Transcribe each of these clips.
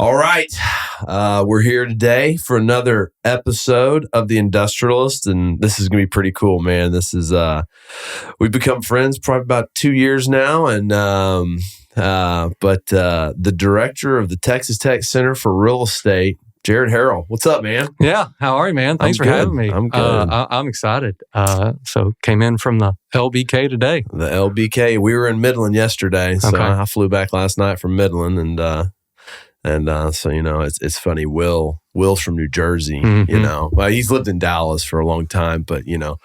All right. We're here today for another episode of the Industrialist, and this is going to be pretty cool, man. This is, we've become friends probably about 2 years now, and, the director of the Texas Tech Center for Real Estate, Jared Harrell. What's up, man? Yeah. How are you, man? Thanks for having me. I'm good. I'm excited. So came in from the LBK today. The LBK. We were in Midland yesterday, so Okay. I flew back last night from Midland, and so, you know, it's funny. Will's from New Jersey, Mhm. you know. Well, he's lived in Dallas for a long time, but, you know,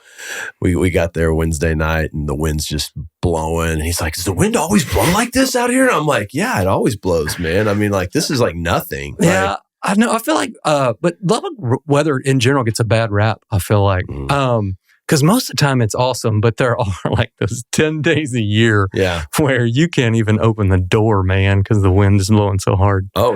we got there Wednesday night and the wind's just blowing. And he's like, does the wind always blow like this out here? And I'm like, yeah, it always blows, man. I mean, like, this is like nothing. Yeah. I know. I feel like, but Lubbock weather in general gets a bad rap, I feel like. Because most of the time it's awesome, but there are like those 10 days a year Yeah. where you can't even open the door, man, because the wind is blowing so hard. Oh,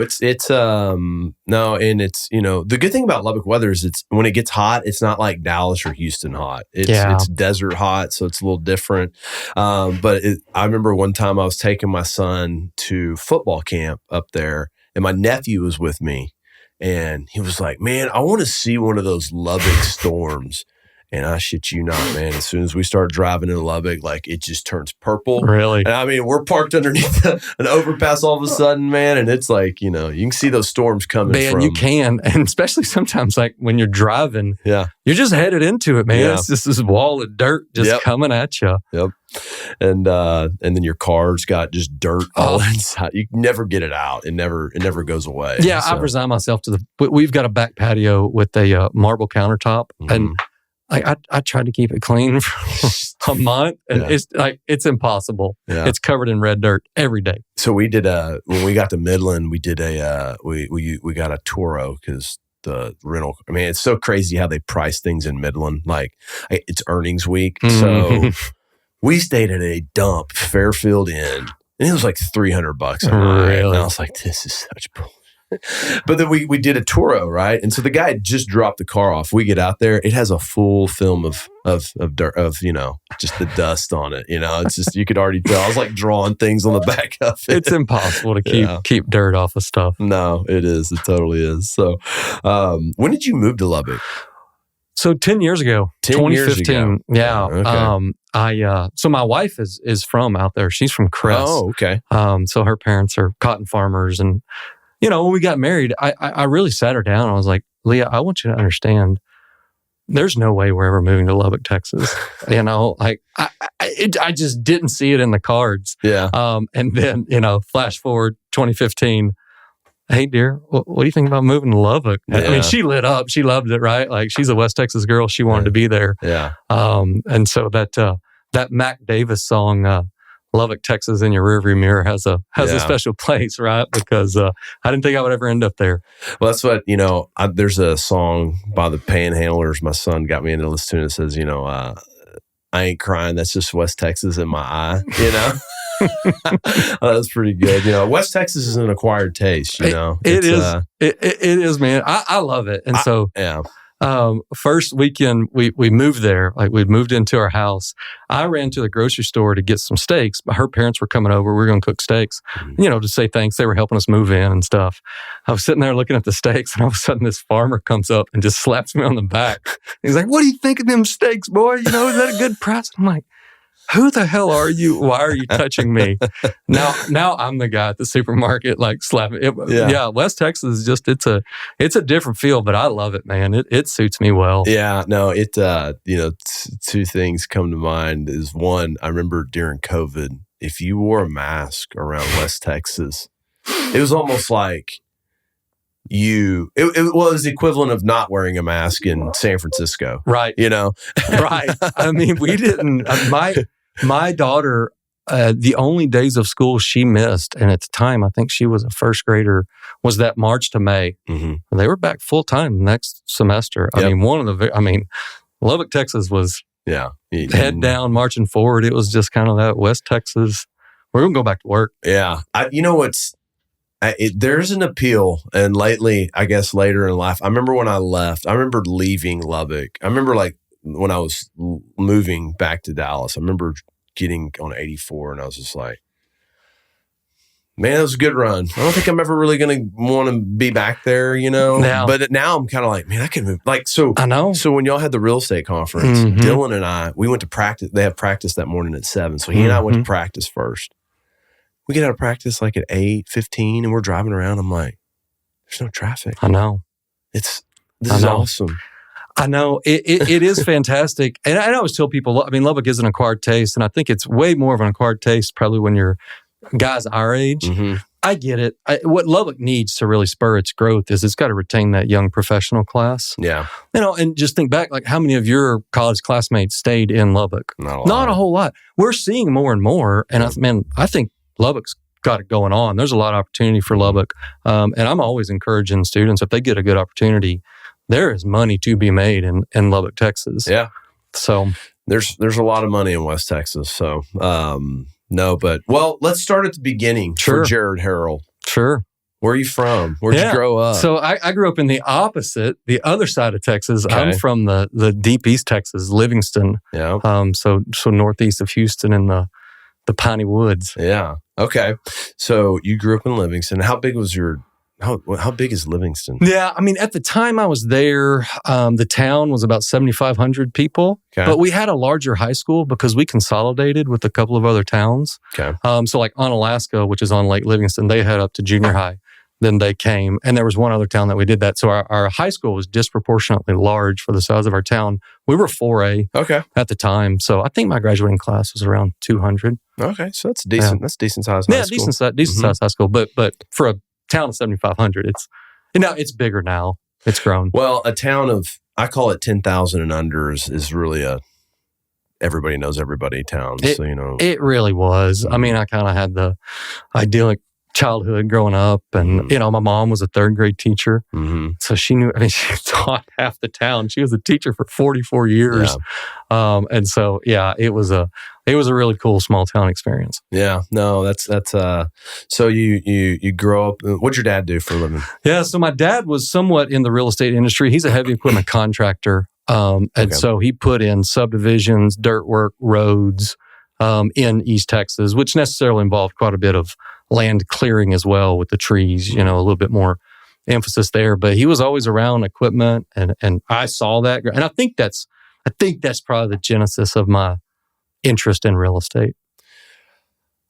no, and it's, you know, the good thing about Lubbock weather is it's when it gets hot, it's not like Dallas or Houston hot. It's desert hot, so it's a little different. But I remember one time I was taking my son to football camp up there, and my nephew was with me, and he was like, man, I want to see one of those Lubbock storms. And I shit you not, man. As soon as we start driving in Lubbock, like it just turns purple. Really? And I mean, we're parked underneath an overpass all of a sudden, man. And it's like, you know, you can see those storms coming. Man, you can. And especially sometimes like when you're driving, Yeah. you're just headed into it, man. Yeah. It's just this wall of dirt just Yep. coming at you. Yep. And then your car's got just dirt all inside. You can never get it out. It never goes away. Yeah, So, I've resigned myself to we've got a back patio with a marble countertop, and I tried to keep it clean for a month, and Yeah. it's impossible. Yeah. It's covered in red dirt every day. So we did when we got to Midland, we did we got a Toro because the rental. I mean, it's so crazy how they price things in Midland. Like it's earnings week, so we stayed at a dump, Fairfield Inn, and it was like $300 a night. Really? And I was like, this is such bull. But then we did a Toro, right? And so the guy just dropped the car off. We get out there, it has a full film of dirt, of, you know, just the dust on it. You know, it's just, you could already tell. I was like drawing things on the back of it. It's impossible to keep dirt off of stuff. No, it is. It totally is. So, when did you move to Lubbock? So 10 years ago, 10 years 2015. ago. Yeah. Okay. So my wife is from out there. She's from Crest. Oh, okay. So her parents are cotton farmers, and you know, when we got married, I really sat her down. I was like, Leah, I want you to understand, there's no way we're ever moving to Lubbock, Texas. You know, like I just didn't see it in the cards. Yeah. And then, you know, flash forward 2015. Hey, dear, what do you think about moving to Lubbock? Yeah. I mean, she lit up. She loved it, right? Like she's a West Texas girl. She wanted to be there. Yeah. And so that Mac Davis song, Lubbock, Texas in your rearview mirror has a special place, right? Because I didn't think I would ever end up there. Well, that's what, you know, there's a song by the Panhandlers. My son got me into listening to it. It says, you know, I ain't crying. That's just West Texas in my eye, you know? That's pretty good. You know, West Texas is an acquired taste, you know? It is, man. I love it. And first weekend we moved there, like we moved into our house. I ran to the grocery store to get some steaks, but her parents were coming over. We were going to cook steaks, you know, to say thanks. They were helping us move in and stuff. I was sitting there looking at the steaks, and all of a sudden this farmer comes up and just slaps me on the back. He's like, what do you think of them steaks, boy? You know, is that a good price? I'm like, who the hell are you? Why are you touching me? Now I'm the guy at the supermarket, like slapping. Yeah, West Texas is just, it's a different feel, but I love it, man. It suits me well. Yeah, no, you know, two things come to mind is one, I remember during COVID, if you wore a mask around West Texas, it was almost like it was the equivalent of not wearing a mask in San Francisco. Right. You know? Right. I mean, we didn't, my daughter, the only days of school she missed, and at the time, I think she was a first grader, was that March to May. Mm-hmm. They were back full time next semester. Yep. I mean, Lubbock, Texas was head down, marching forward. It was just kind of that West Texas. We're going to go back to work. Yeah. You know what's, there's an appeal, and lately, I guess later in life, I remember when I left, I remember leaving Lubbock. I remember like when I was moving back to Dallas, I remember getting on 84 and I was just like, Man, that was a good run. I don't think I'm ever really going to want to be back there, But now I'm kind of like, man, I can move. Like, so I know. So when y'all had the real estate conference, Dylan and I, we went to practice. They have practice that morning at 7. So he and I went to practice first. We get out of practice like at 8:15, and we're driving around. I'm like, there's no traffic. I know. This is awesome. I know. It is fantastic. And I always tell people, I mean, Lubbock is an acquired taste, and I think it's way more of an acquired taste probably when you're guys our age. I get it. What Lubbock needs to really spur its growth is it's got to retain that young professional class. Yeah. And just think back, like how many of your college classmates stayed in Lubbock? Not a whole lot. We're seeing more and more. And I think Lubbock's got it going on. There's a lot of opportunity for Lubbock. And I'm always encouraging students, if they get a good opportunity, there is money to be made in Lubbock, Texas. Yeah. So there's a lot of money in West Texas. So, let's start at the beginning for Jared Harrell. Sure. Where are you from? Where'd you grow up? So I grew up in the other side of Texas. Okay. I'm from the deep East Texas, Livingston. Yeah. So northeast of Houston in the piney woods. Yeah. Okay. So you grew up in Livingston. How big was how big is Livingston? Yeah, I mean, at the time I was there, the town was about 7,500 people. Okay. But we had a larger high school because we consolidated with a couple of other towns. Okay. So like Onalaska, which is on Lake Livingston, they had up to junior high. Then they came, and there was one other town that we did that. So our high school was disproportionately large for the size of our town. We were 4A at the time. So I think my graduating class was around 200. Okay, so that's decent. Yeah. That's decent size high school. Decent size high school. But for a town of 7,500, it's bigger now. It's grown. Well, a town of, I call it 10,000 and under is really a everybody knows everybody town. It really was. I mean, I kind of had the idyllic childhood growing up, and my mom was a third grade teacher, so she knew. I mean, she taught half the town. She was a teacher for 44 years, and so it was a really cool small town experience. Yeah, no, that's. So you grow up. What'd your dad do for a living? Yeah, so my dad was somewhat in the real estate industry. He's a heavy equipment contractor, and so he put in subdivisions, dirt work, roads in East Texas, which necessarily involved quite a bit of land clearing as well with the trees, a little bit more emphasis there. But he was always around equipment, and I saw that. And I think that's probably the genesis of my interest in real estate.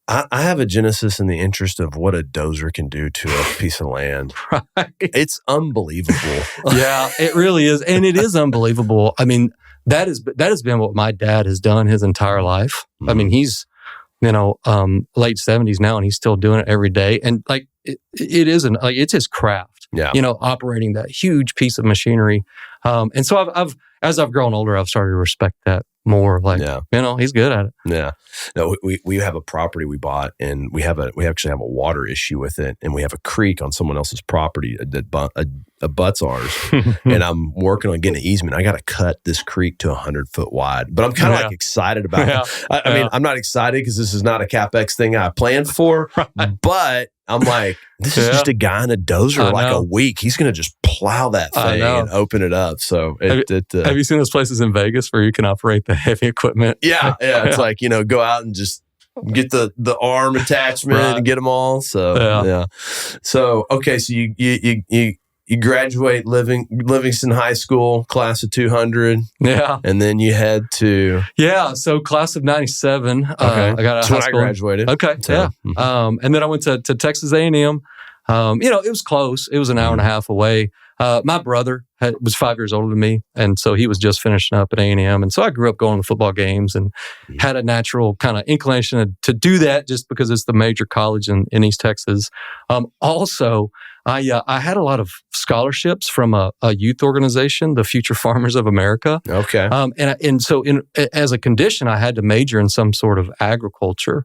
I have a genesis in the interest of what a dozer can do to a piece of land. Right. It's unbelievable. Yeah, it really is. And it is unbelievable. I mean, that has been what my dad has done his entire life. I mean, he's late 70s now, and he's still doing it every day. And like, it's his craft, operating that huge piece of machinery. And so as I've grown older, I've started to respect that more. Like, he's good at it. Yeah. No, we have a property we bought, and we actually have a water issue with it, and we have a creek on someone else's property that abuts ours. And I'm working on getting an easement. I got to cut this creek to 100-foot wide, but I'm kind of excited about it. I mean, I'm not excited because this is not a CapEx thing I planned for, but I'm like, this is just a guy in a dozer like a week. He's going to just plow that thing and open it up. So have you seen those places in Vegas where you can operate the heavy equipment? Yeah. It's like, go out and just get the arm attachment and get them all. So, So, okay. So you graduate Livingston High School, class of 200. Yeah. And then you head to... Yeah. So class of 97. Okay. I got out of high school. I graduated. Okay. So, and then I went to Texas A&M. It was close. It was an hour and a half away. My brother was 5 years older than me, and so he was just finishing up at A&M. And so I grew up going to football games and had a natural kind of inclination to do that just because it's the major college in East Texas. Also, I had a lot of scholarships from a youth organization, the Future Farmers of America. Okay. And so as a condition, I had to major in some sort of agriculture.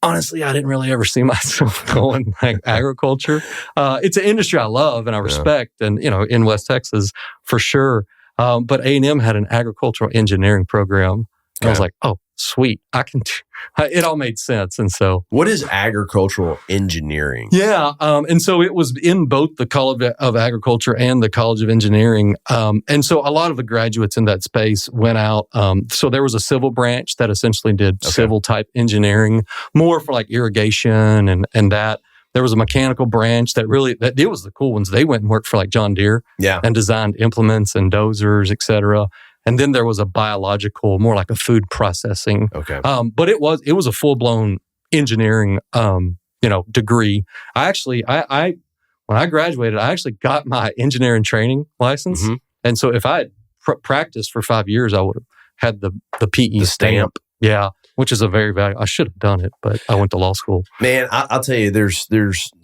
Honestly, I didn't really ever see myself going like agriculture. It's an industry I love and I respect, and in West Texas for sure. But A&M had an agricultural engineering program. I was like, oh, sweet, it all made sense. And so, what is agricultural engineering? Yeah. And so it was in both the College of Agriculture and the College of Engineering. And so a lot of the graduates in that space went out. So there was a civil branch that essentially did civil type engineering, more for like irrigation and that. There was a mechanical branch that it was the cool ones. They went and worked for like John Deere and designed implements and dozers, et cetera. And then there was a biological, more like a food processing. Okay. But it was a full-blown engineering, degree. I when I graduated, I actually got my engineering training license. Mm-hmm. And so if I had practiced for 5 years, I would have had the PE stamp. Yeah, which is a very valuable. I should have done it, but I went to law school. Man, I'll tell you, there's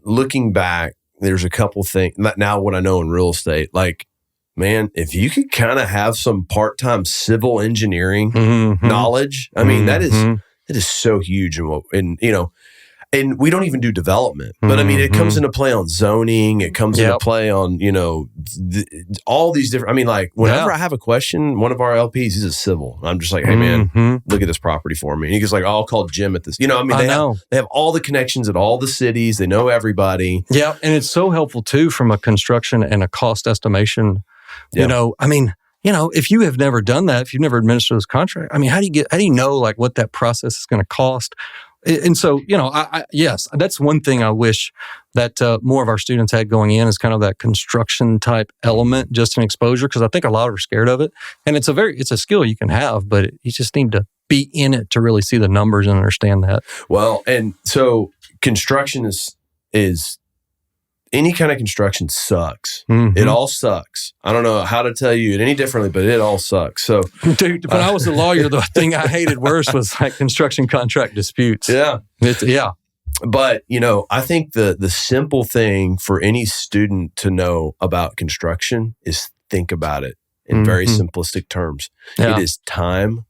looking back, there's a couple things. Now what I know in real estate, like, man, if you could kind of have some part-time civil engineering knowledge, I mean, that is so huge. And we don't even do development, but I mean, it comes into play on zoning. It comes into play on, all these different, I mean, like whenever I have a question, one of our LPs, he's a civil. I'm just like, hey man, look at this property for me. And he goes like, I'll call Jim at this. They have all the connections at all the cities. They know everybody. Yeah. And it's so helpful too, from a construction and a cost estimation. If you have never done that, if you've never administered this contract, I mean, how do you know like what that process is going to cost? And so, yes, that's one thing I wish that more of our students had going in, is kind of that construction type element, just an exposure, because I think a lot are scared of it. And it's a skill you can have, but you just need to be in it to really see the numbers and understand that. Well, and so construction is any kind of construction sucks. Mm-hmm. It all sucks. I don't know how to tell you it any differently, but it all sucks. So, dude, when I was a lawyer, the thing I hated worse was like construction contract disputes. Yeah. Yeah. But, I think the simple thing for any student to know about construction is think about it in very simplistic terms. Yeah. It is time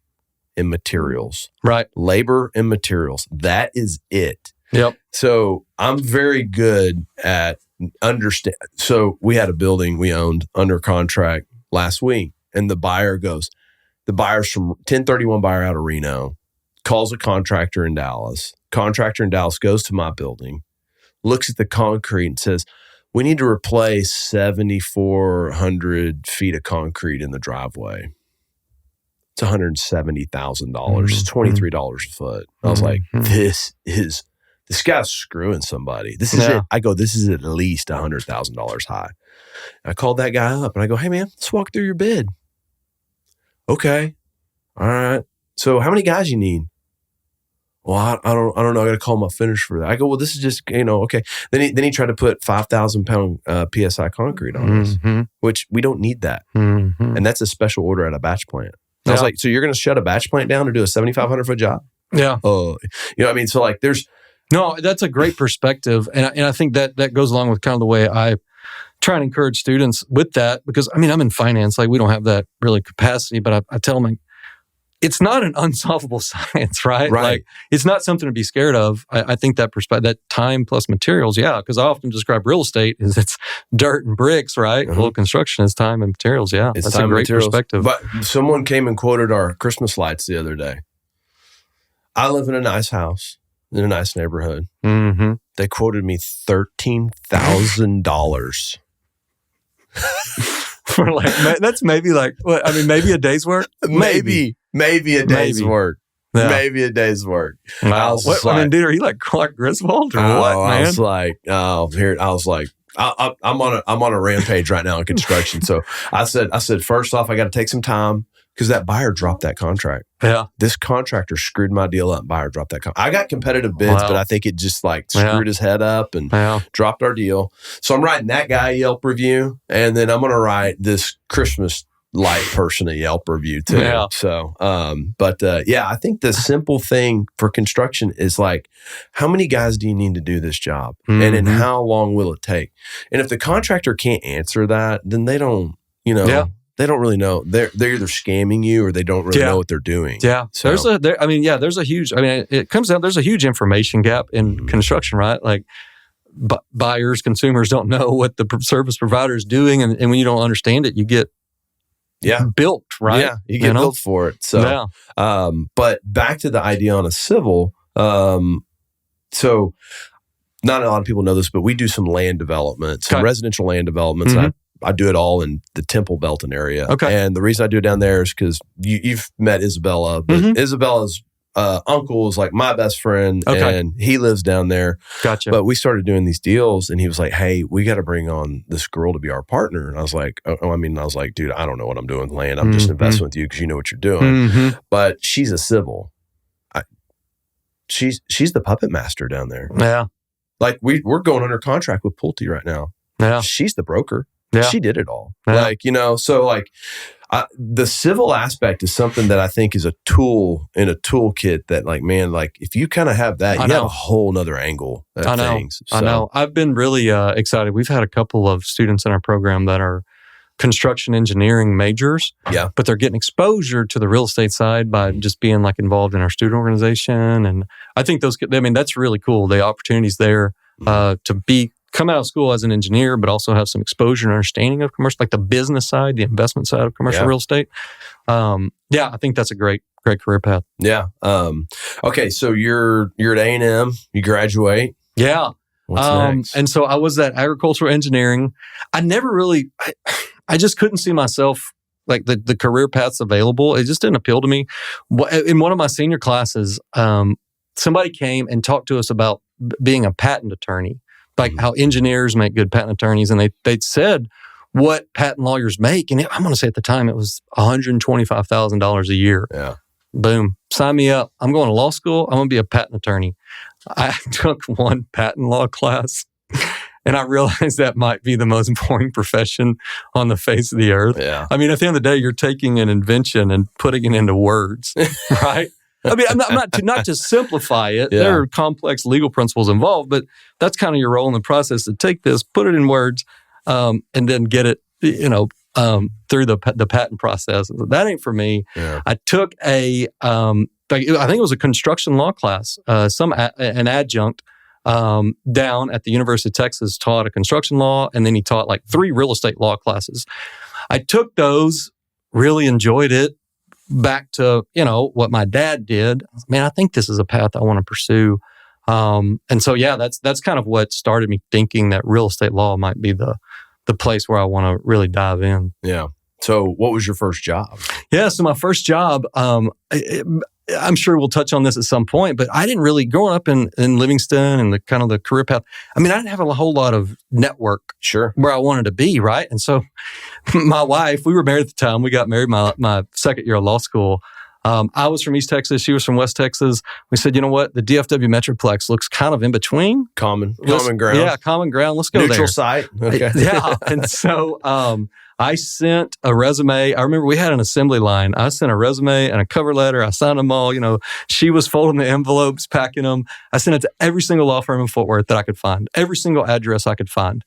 and materials. Right. Labor and materials. That is it. Yep. So I'm very good at understand. So we had a building we owned under contract last week, and the buyer's from 1031 buyer out of Reno, calls a contractor in Dallas. Contractor in Dallas goes to my building, looks at the concrete and says, we need to replace 7,400 feet of concrete in the driveway. It's $170,000. It's $23 a foot. I was like, this guy's screwing somebody. This is it. I go, this is at least $100,000 high. I called that guy up and I go, hey man, let's walk through your bid. Okay. All right. So how many guys you need? Well, I don't know. I got to call my finisher for that. I go, well, this is just, okay. Then he tried to put 5,000 pound PSI concrete on us, which we don't need that. Mm-hmm. And that's a special order at a batch plant. I was like, so you're going to shut a batch plant down to do a 7,500 foot job? Yeah. Oh, I mean, so like No, that's a great perspective. And I think that goes along with kind of the way I try and encourage students with that, because I mean, I'm in finance, like we don't have that really capacity, but I tell them like, it's not an unsolvable science, right? Like it's not something to be scared of. I think that perspective, that time plus materials, because I often describe real estate as it's dirt and bricks, right? Mm-hmm. Well, construction is time and materials. Yeah, that's a great perspective. But someone came and quoted our Christmas lights the other day. I live in a nice house in a nice neighborhood. Mm-hmm. They quoted me $13,000. For like, that's maybe like, what, I mean, maybe a day's work? Maybe a day's work. Yeah. Maybe a day's work. Wow. I mean, dude, are you like Clark Griswold or what, man? I was like, I'm on a rampage right now in construction. So I said, first off, I got to take some time, because that buyer dropped that contract. Yeah. This contractor screwed my deal up. Buyer dropped that contract. I got competitive bids, but I think it just like screwed his head up and dropped our deal. So I'm writing that guy a Yelp review, and then I'm going to write this Christmas light person a Yelp review too. Yeah. So, I think the simple thing for construction is like, how many guys do you need to do this job? Mm-hmm. And then how long will it take? And if the contractor can't answer that, then they don't, they don't really know. They're either scamming you or they don't really know what they're doing. Yeah. So there's a huge, it comes down, there's a huge information gap in construction, right? Like buyers, consumers don't know what the service provider is doing. And when you don't understand it, you get built, right? Yeah, you get built for it. So, but back to the idea on a civil. So not a lot of people know this, but we do some land development, some residential land developments. And I do it all in the Temple Belton area. Okay. And the reason I do it down there is because you've met Isabella, but Isabella's uncle is like my best friend, and he lives down there. Gotcha. But we started doing these deals, and he was like, "Hey, we got to bring on this girl to be our partner." And I was like, I was like, dude, I don't know what I'm doing with land. I'm just investing with you because you know what you're doing. But she's a civil. She's the puppet master down there. Yeah. Like we're going under contract with Pulte right now. Yeah. She's the broker. Yeah. She did it all. Yeah. The civil aspect is something that I think is a tool in a toolkit that if you kind of have that, you have a whole nother angle at things. So. I know. I've been really excited. We've had a couple of students in our program that are construction engineering majors, but they're getting exposure to the real estate side by just being involved in our student organization. And I think that's really cool. The opportunities there to come out of school as an engineer, but also have some exposure and understanding of commercial, like the business side, the investment side of commercial real estate. I think that's a great career path. Yeah. Okay. So you're at A&M, you graduate. Yeah. What's next? And so I was at agricultural engineering. I never really, I just couldn't see myself the career paths available. It just didn't appeal to me. In one of my senior classes, somebody came and talked to us about being a patent attorney. How engineers make good patent attorneys. And they said what patent lawyers make. And I'm going to say at the time, it was $125,000 a year. Yeah. Boom. Sign me up. I'm going to law school. I'm going to be a patent attorney. I took one patent law class and I realized that might be the most boring profession on the face of the earth. Yeah. I mean, at the end of the day, you're taking an invention and putting it into words, right? I mean, I'm not to simplify it. Yeah. There are complex legal principles involved, but that's kind of your role in the process to take this, put it in words, and then get it, through the patent process. That ain't for me. Yeah. I took I think it was a construction law class. An adjunct down at the University of Texas taught a construction law, and then he taught 3 real estate law classes. I took those, really enjoyed it. Back to, what my dad did. Man, I think this is a path I want to pursue. And so, that's kind of what started me thinking that real estate law might be the place where I want to really dive in. Yeah. So what was your first job? Yeah. So my first job, I'm sure we'll touch on this at some point, but I didn't really, growing up in Livingston and the kind of the career path, I didn't have a whole lot of network where I wanted to be, right? And so my wife, we were married at the time. We got married my second year of law school. I was from East Texas. She was from West Texas. We said, you know what? The DFW Metroplex looks kind of in between. Common ground. Yeah, common ground. Let's go there. Neutral site. Okay. Yeah. And so I sent a resume. I remember we had an assembly line. I sent a resume and a cover letter. I signed them all. She was folding the envelopes, packing them. I sent it to every single law firm in Fort Worth that I could find, every single address I could find.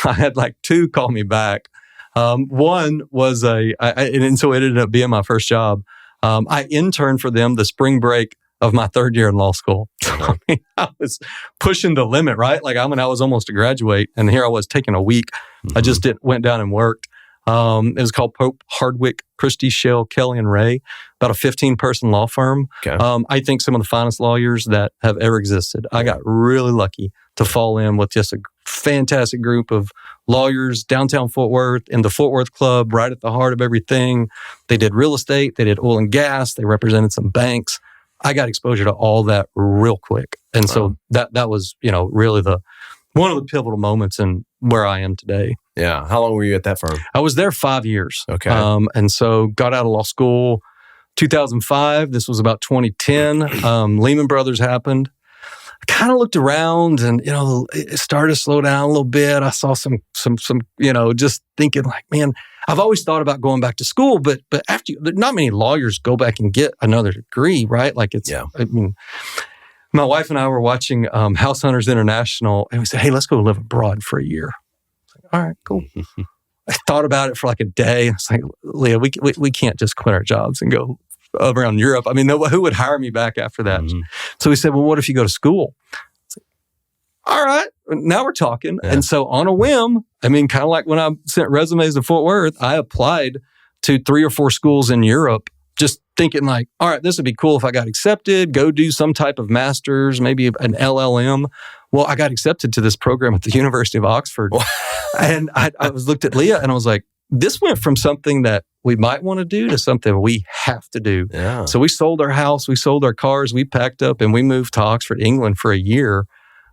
I had 2 call me back. One was and so it ended up being my first job. I interned for them the spring break of my third year in law school. So, I was pushing the limit, right? I was almost to graduate, and here I was taking a week. I just went down and worked. It was called Pope, Hardwick, Christie, Shell, Kelly, and Ray, about a 15-person law firm. Okay. I think some of the finest lawyers that have ever existed. I got really lucky to fall in with just a fantastic group of lawyers downtown Fort Worth, in the Fort Worth Club, right at the heart of everything. They did real estate, they did oil and gas, they represented some banks. I got exposure to all that real quick. And so that was, really one of the pivotal moments in where I am today. Yeah. How long were you at that firm? I was there 5 years. Okay. And so got out of law school 2005. This was about 2010. Lehman Brothers happened. I kind of looked around and, it started to slow down a little bit. I saw some, just thinking man, I've always thought about going back to school, but after not many lawyers go back and get another degree, right? My wife and I were watching House Hunters International, and we said, hey, let's go live abroad for a year. All right, cool. I thought about it for a day. I was like, Leah, we can't just quit our jobs and go around Europe. Who would hire me back after that? Mm-hmm. So we said, well, what if you go to school? All right, now we're talking. Yeah. And so on a whim, kind of like when I sent resumes to Fort Worth, I applied to 3 or 4 schools in Europe, just thinking like, all right, this would be cool if I got accepted, go do some type of master's, maybe an LLM. Well, I got accepted to this program at the University of Oxford. And I was looked at Leah and I was like, this went from something that we might want to do to something we have to do. Yeah. So we sold our house, we sold our cars, we packed up and we moved to Oxford, England for a year.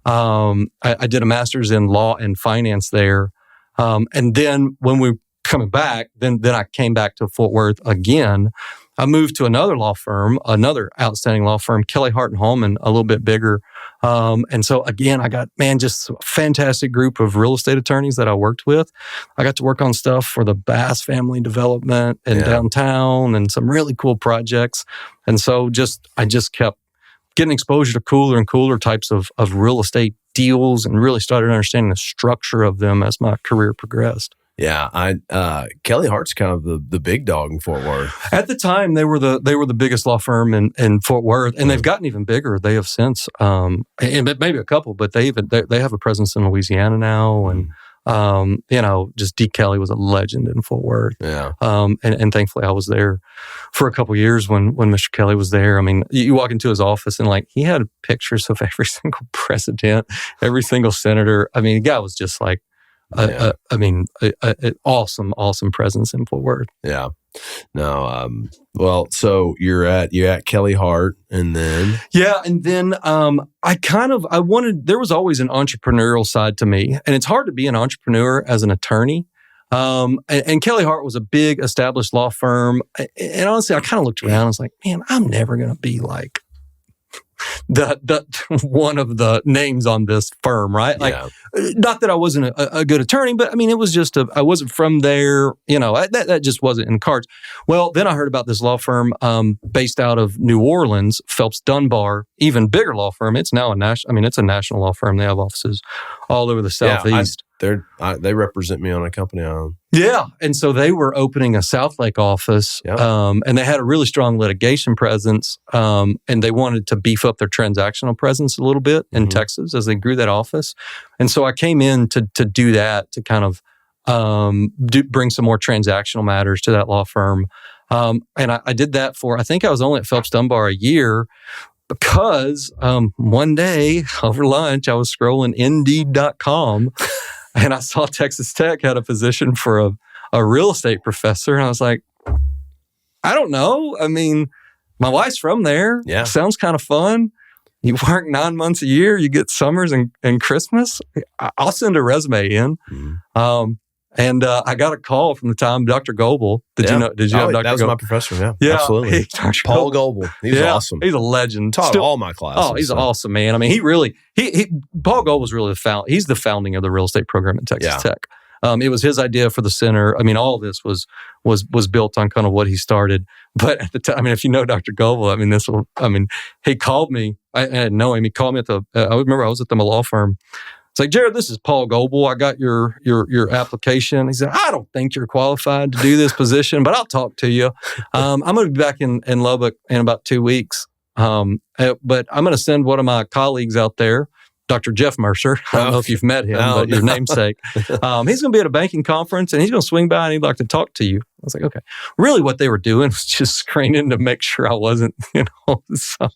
I did a master's in law and finance there. And then when we were coming back, then I came back to Fort Worth again. I moved to another law firm, another outstanding law firm, Kelly Hart and Hallman, a little bit bigger. And so again, I got, just a fantastic group of real estate attorneys that I worked with. I got to work on stuff for the Bass family development in downtown and some really cool projects. And so I just kept getting exposure to cooler and cooler types of real estate deals and really started understanding the structure of them as my career progressed. Yeah, Kelly Hart's kind of the big dog in Fort Worth. At the time, they were the biggest law firm in Fort Worth, and they've gotten even bigger. They have since, and maybe a couple, but they have a presence in Louisiana now, and just D. Kelly was a legend in Fort Worth. Yeah, and thankfully I was there for a couple of years when Mr. Kelly was there. I mean, you walk into his office and like he had pictures of every single president, every single senator. I mean, the guy was just like. An awesome presence in Fort Worth. Yeah. No. Well, so you're at Kelly Hart, and then I wanted. There was always an entrepreneurial side to me, and it's hard to be an entrepreneur as an attorney. And Kelly Hart was a big established law firm, and honestly, I kind of looked around. I was like, man, I'm never going to be like. The one of the names on this firm, right? Like, not that I wasn't a good attorney, but I mean, it was just I wasn't from there. That just wasn't in the cards. Well, then I heard about this law firm based out of New Orleans, Phelps Dunbar, even bigger law firm. It's now it's a national law firm. They have offices all over the Southeast. They represent me on a company I own. Yeah. And so they were opening a South Lake office, and they had a really strong litigation presence, and they wanted to beef up their transactional presence a little bit in Texas as they grew that office. And so I came in to do that, to kind of bring some more transactional matters to that law firm. And I did that I think I was only at Phelps Dunbar a year, because one day over lunch, I was scrolling Indeed.com and I saw Texas Tech had a position for a real estate professor. And I was like, I don't know. I mean, my wife's from there. Yeah. Sounds kind of fun. You work 9 months a year. You get summers and Christmas. I'll send a resume in. And I got a call from the time Dr. Goebel. Did you know Dr. Goebel? That was my professor, yeah. Absolutely. Paul Goebel. He was awesome. He's a legend. Taught all my classes. Oh, he's awesome, man. I mean, Paul Goebel was really he's the founding of the real estate program at Texas Tech. It was his idea for the center. I mean, all of this was built on kind of what he started. But at the time, I mean, if you know Dr. Goebel, he called me. I didn't know him. He called me I remember I was at the law firm. It's like, Jared, this is Paul Goebel. I got your application. He said, I don't think you're qualified to do this position, but I'll talk to you. I'm going to be back in Lubbock in about 2 weeks. But I'm going to send one of my colleagues out there, Dr. Jeff Mercer. I don't know if you've met him, but your namesake. He's going to be at a banking conference and he's going to swing by and he'd like to talk to you. I was like, okay. Really what they were doing was just screening to make sure I wasn't, some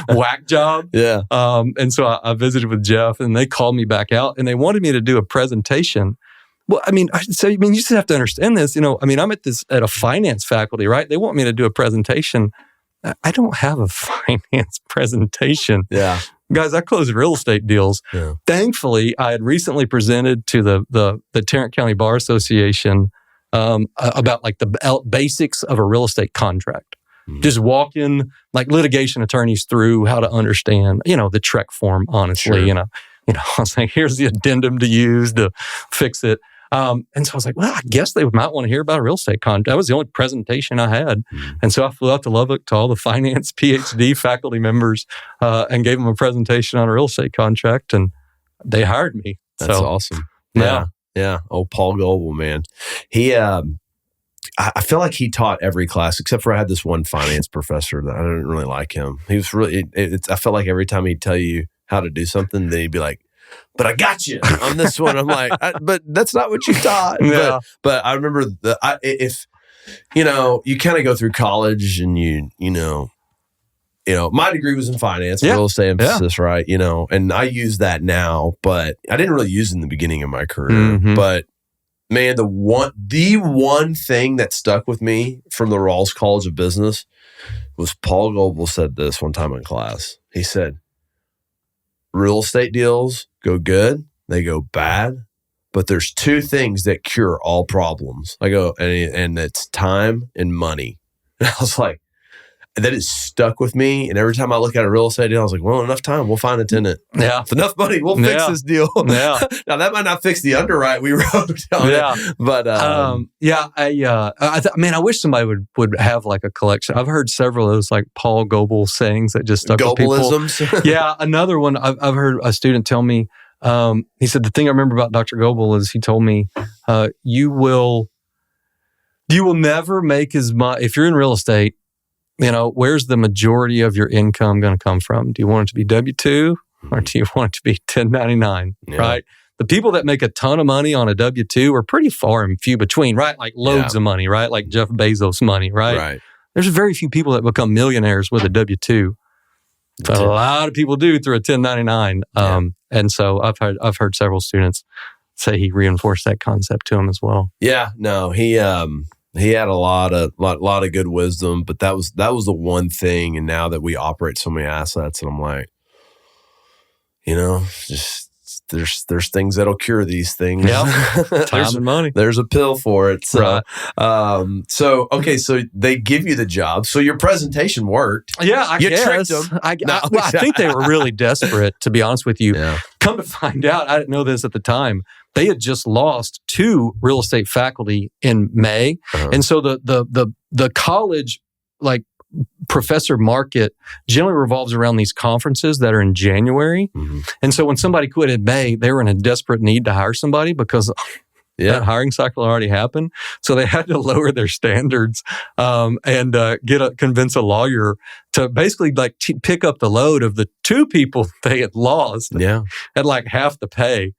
whack job. Yeah. And so I visited with Jeff and they called me back out and they wanted me to do a presentation. Well, I mean, you just have to understand this, I'm at a finance faculty, right? They want me to do a presentation. I don't have a finance presentation. Yeah. Guys, I closed real estate deals. Yeah. Thankfully, I had recently presented to the Tarrant County Bar Association about like the basics of a real estate contract. Just walking like litigation attorneys through how to understand, the TREC form, honestly. Sure. I was like, here's the addendum to use to fix it. And so I was like, well, I guess they might want to hear about a real estate contract. That was the only presentation I had. And so I flew out to Lubbock to all the finance PhD faculty members and gave them a presentation on a real estate contract, and they hired me. That's awesome. Yeah. Oh, Paul Goebel, man. He, I feel like he taught every class except for I had this one finance professor that I didn't really like him. He was really, I felt like every time he'd tell you how to do something, then he'd be like, but I got you on this one. I'm like, but that's not what you taught. Yeah. But I remember you kind of go through college and my degree was in finance, real estate emphasis, right? And I use that now, but I didn't really use it in the beginning of my career. But man, the one thing that stuck with me from the Rawls College of Business was Paul Goebel said this one time in class. He said, real estate deals go good, they go bad, but there's two things that cure all problems. I go, and it's time and money. And I was like, that has stuck with me. And every time I look at a real estate deal, I was like, well, enough time, we'll find a tenant. Yeah. If enough money, we'll fix this deal. Yeah. Now, that might not fix the underwrite we wrote on it. But, I wish somebody would have like a collection. I've heard several of those like Paul Goebel sayings that just stuck with people. Goebelisms. Yeah. Another one, I've heard a student tell me, he said, the thing I remember about Dr. Goebel is he told me, you will never make as much, if you're in real estate, where's the majority of your income going to come from? Do you want it to be W-2 or do you want it to be 1099, right? The people that make a ton of money on a W-2 are pretty far and few between, right? Like loads of money, right? Like Jeff Bezos money, right? There's very few people that become millionaires with a W-2. A lot of people do through a 1099. And so I've heard several students say he reinforced that concept to him as well. Yeah, no, he had a lot of good wisdom, but that was the one thing. And now that we operate so many assets, and I'm like, just there's things that'll cure these things. Yeah, time and money. There's a pill for it. So, so they give you the job. So your presentation worked. Yeah, I guess. Tricked them. I think they were really desperate, to be honest with you. Yeah. Come to find out, I didn't know this at the time. They had just lost 2 real estate faculty in May. And so the college, like, professor market generally revolves around these conferences that are in January. And so when somebody quit in May, they were in a desperate need to hire somebody because that hiring cycle already happened. So they had to lower their standards and convince a lawyer to basically pick up the load of the 2 people they had lost at like half the pay.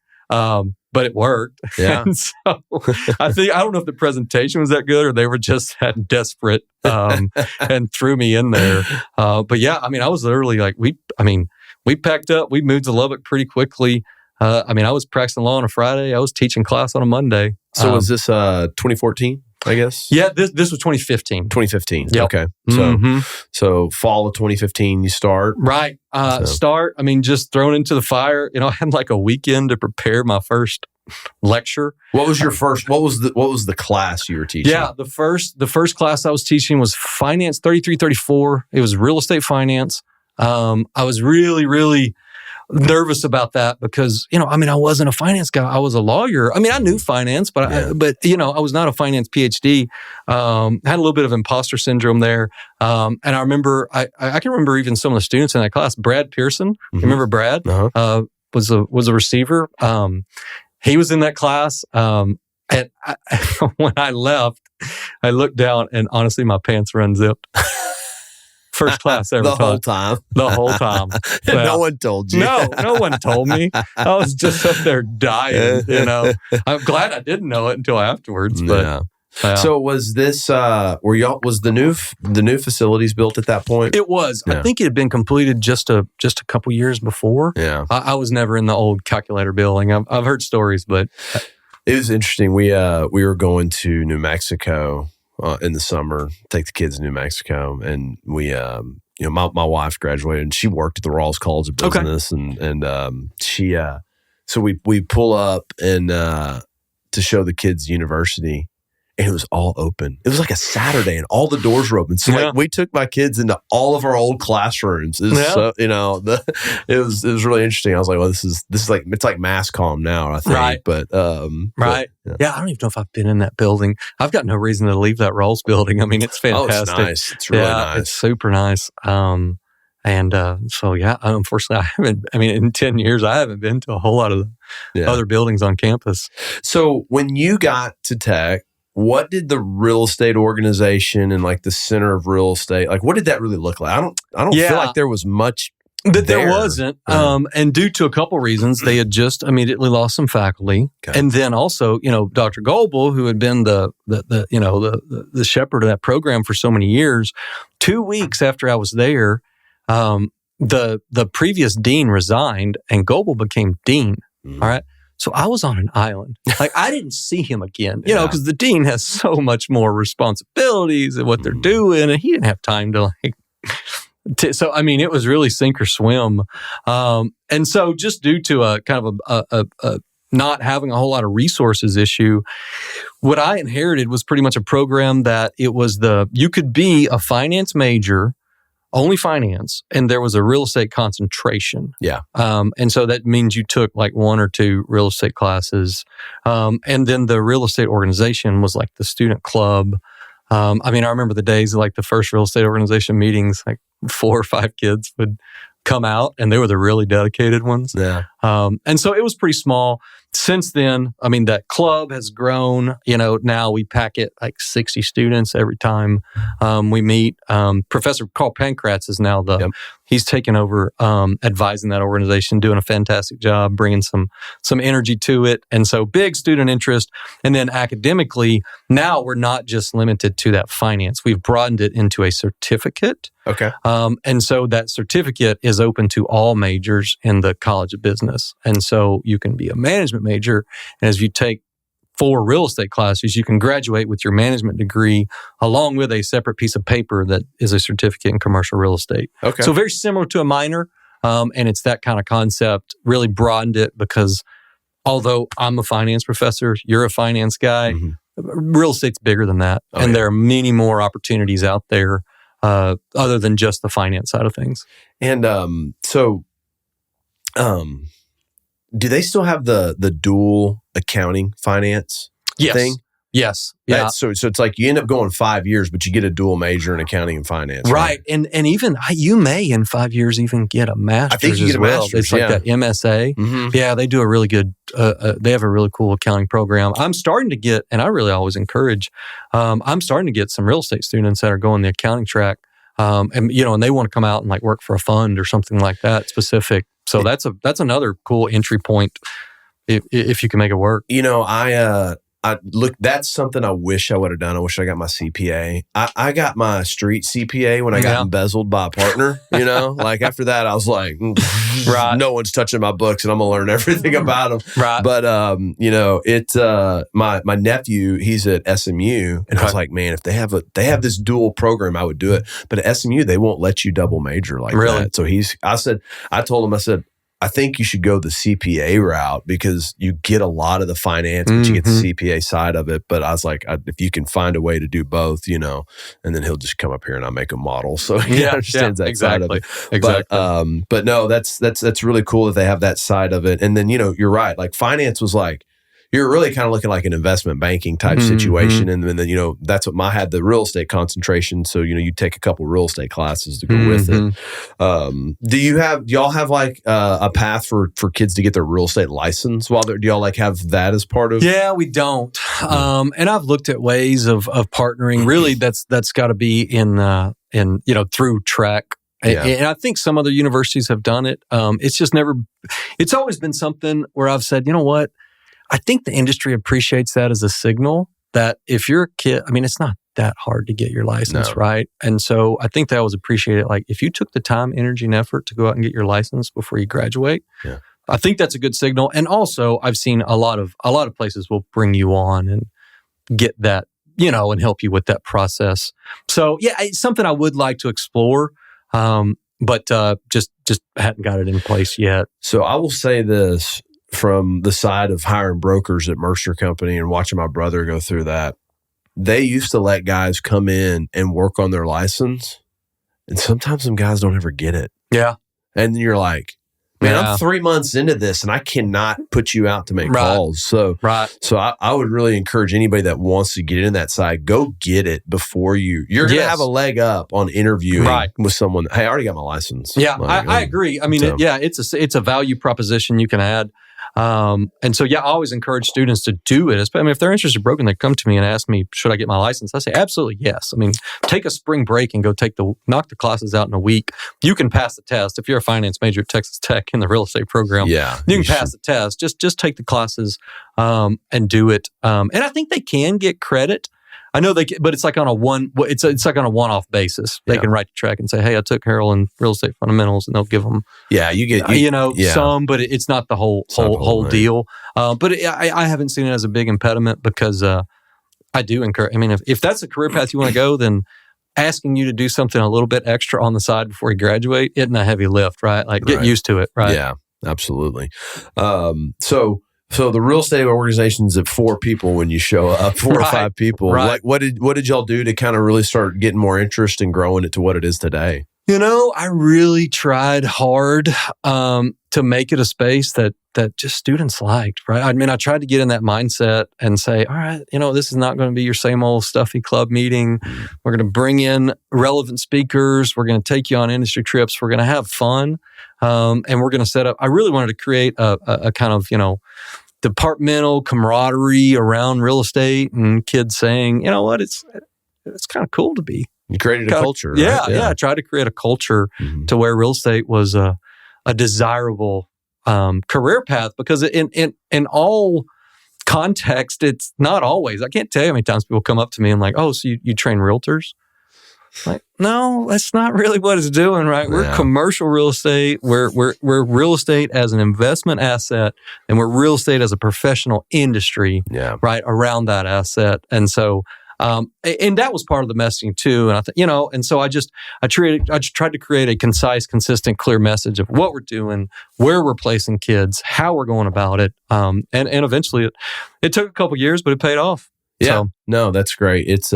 But it worked. Yeah. And so I don't know if the presentation was that good or they were just that desperate and threw me in there. But yeah, I was literally like, we packed up, we moved to Lubbock pretty quickly. I was practicing law on a Friday. I was teaching class on a Monday. So was this 2014? I guess. Yeah, this was 2015. 2015. Yep. Okay. So fall of 2015 you start. Right. Just thrown into the fire. I had like a weekend to prepare my first lecture. What was your first what was the class you were teaching? Yeah, the first class I was teaching was Finance 3334. It was real estate finance. I was really, really nervous about that because, I wasn't a finance guy. I was a lawyer. I knew finance, but I was not a finance PhD. Had a little bit of imposter syndrome there. And I remember, I can remember even some of the students in that class. Brad Pearson, remember Brad? Was a receiver. He was in that class. And when I left, I looked down and honestly, my pants were unzipped. First class ever the whole time. The whole time. Well, no one told you. No one told me. I was just up there dying, I'm glad I didn't know it until afterwards. But So was this was the new facilities built at that point? It was. Yeah. I think it had been completed just a couple years before. Yeah. I was never in the old calculator building. I've heard stories, but it was interesting. We were going to New Mexico in the summer, take the kids to New Mexico, and we, my wife graduated and she worked at the Rawls College of Business, and she, so we pull up and to show the kids university, and it was all open. It was like a Saturday, and all the doors were open. So we took my kids into all of our old classrooms. It was so, it was really interesting. I was like, well, this is like, it's like mass comm now, I think. Right. But right. Yeah, I don't even know if I've been in that building. I've got no reason to leave that Rawls building. It's fantastic. Oh, it's nice. It's really nice. It's super nice. So yeah, unfortunately, I haven't. In 10 years, I haven't been to a whole lot of the other buildings on campus. So when you got to Tech, what did the real estate organization and like the center of real estate, like what did that really look like? I don't feel like there was much There wasn't. And due to a couple reasons, they had just immediately lost some faculty. Okay. And then also, Dr. Goebel, who had been the shepherd of that program for so many years, 2 weeks after I was there, the previous dean resigned and Goebel became dean. Mm-hmm. All right. So I was on an island. Like, I didn't see him again, because the dean has so much more responsibilities and what they're doing, and he didn't have time to so, it was really sink or swim. And so just due to a kind of a not having a whole lot of resources issue, what I inherited was pretty much a program that it was you could be a finance major, only finance, and there was a real estate concentration. Yeah. And so that means you took like 1 or 2 real estate classes. And then the real estate organization was like the student club. I remember the days of like the first real estate organization meetings, like 4 or 5 kids would come out and they were the really dedicated ones. Yeah. And so it was pretty small. Since then, that club has grown. Now we pack it like 60 students every time we meet. Professor Carl Pankratz is now he's taken over advising that organization, doing a fantastic job, bringing some energy to it. And so big student interest. And then academically, now we're not just limited to that finance. We've broadened it into a certificate. Okay. And so that certificate is open to all majors in the College of Business. And so you can be a management major. And as you take 4 real estate classes, you can graduate with your management degree along with a separate piece of paper that is a certificate in commercial real estate. Okay. So very similar to a minor. And it's that kind of concept, really broadened it because although I'm a finance professor, you're a finance guy, real estate's bigger than that. And there are many more opportunities out there other than just the finance side of things. And do they still have the dual accounting finance thing? Yes. Yeah. So it's like you end up going 5 years, but you get a dual major in accounting and finance. Right. And even you may in 5 years even get a master's. I think you get a master's. It's like that MSA. Mm-hmm. Yeah, they do a really good, they have a really cool accounting program. I'm starting to get, and I really always encourage, I'm starting to get some real estate students that are going the accounting track. And they want to come out and like work for a fund or something like that specific. So that's another cool entry point if you can make it work. I look, that's something I wish I would have done. I wish I got my CPA. I got my street CPA when I got embezzled by a partner, like after that, I was like, right. No one's touching my books and I'm going to learn everything about them. Right. But, my nephew, he's at SMU and I was like, man, if they have this dual program, I would do it. But at SMU, they won't let you double major like that. So I told him, I think you should go the CPA route because you get a lot of the finance, but you get the CPA side of it. But I was like, if you can find a way to do both, and then he'll just come up here and I'll make a model. So he understands that side of it. Exactly. But no, that's really cool that they have that side of it. And then, you're right. Like finance was like, you're really kind of looking like an investment banking type situation. And then, that's what had the real estate concentration. So, you take a couple real estate classes to go with it. Do y'all have like a path for kids to get their real estate license do y'all like have that as part of? Yeah, we don't. And I've looked at ways of partnering. Really, that's got to be in through track. Yeah. And I think some other universities have done it. It's always been something where I've said, you know what? I think the industry appreciates that as a signal that if you're a kid, it's not that hard to get your license, right? And so I think they always appreciate it. Like if you took the time, energy, and effort to go out and get your license before you graduate, I think that's a good signal. And also I've seen a lot of places will bring you on and get that, and help you with that process. So yeah, it's something I would like to explore. But just hadn't got it in place yet. So I will say this. From the side of hiring brokers at Mercer Company and watching my brother go through that, they used to let guys come in and work on their license. And sometimes some guys don't ever get it. Yeah. And you're like, man, I'm 3 months into this and I cannot put you out to make calls. So, I would really encourage anybody that wants to get in that side, go get it before you're going to have a leg up on interviewing with someone. Hey, I already got my license. Yeah, I agree. It's a value proposition you can add. And so, I always encourage students to do it. I mean, if they're interested in broken, they come to me and ask me, should I get my license? I say, absolutely, yes. I mean, take a spring break and go knock the classes out in a week. You can pass the test. If you're a finance major at Texas Tech in the real estate program, you can pass the test. Just take the classes and do it. And I think they can get credit. I know they can, but it's like on a one-off basis. They can write the track and say, "Hey, I took Harrell in real estate fundamentals," and they'll give them. Some, but it's not the whole deal. But I haven't seen it as a big impediment because I do encourage. I mean, if that's a career path you want to go, then asking you to do something a little bit extra on the side before you graduate isn't a heavy lift, right? Like get used to it, right? Yeah, absolutely. So the real estate organization's at 4 people when you show up, 4 or 5 people. Right. What did y'all do to kind of really start getting more interest and growing it to what it is today? I really tried hard to make it a space that just students liked, right? I mean, I tried to get in that mindset and say, all right, this is not going to be your same old stuffy club meeting. We're going to bring in relevant speakers. We're going to take you on industry trips. We're going to have fun. And we're going to set up, I really wanted to create a kind of, departmental camaraderie around real estate and kids saying, you know what, it's kind of cool to be. You created a culture, right? Yeah. I tried to create a culture to where real estate was a desirable career path because in all context, it's not always. I can't tell you how many times people come up to me and like, oh, so you train realtors? Like, no, that's not really what it's doing, right? We're commercial real estate. We're real estate as an investment asset, and we're real estate as a professional industry, right, around that asset. And so, and that was part of the messaging too. And I think, and so I tried to create a concise, consistent, clear message of what we're doing, where we're placing kids, how we're going about it. And eventually it took a couple years, but it paid off. Yeah. So, no, that's great. It's,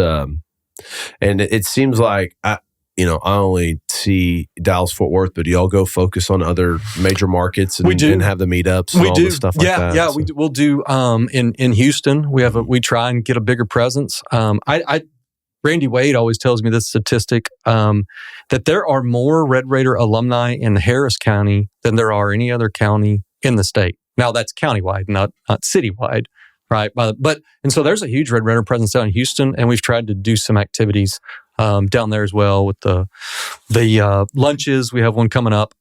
and it seems like I only see Dallas Fort Worth, but do y'all go focus on other major markets and have the meetups and all the stuff like that? Yeah, so. We'll do in Houston. We try and get a bigger presence. Randy Wade always tells me this statistic that there are more Red Raider alumni in Harris County than there are any other county in the state. Now that's countywide, not citywide. Right. And so there's a huge Red Raider presence down in Houston, and we've tried to do some activities down there as well with the lunches. We have one coming up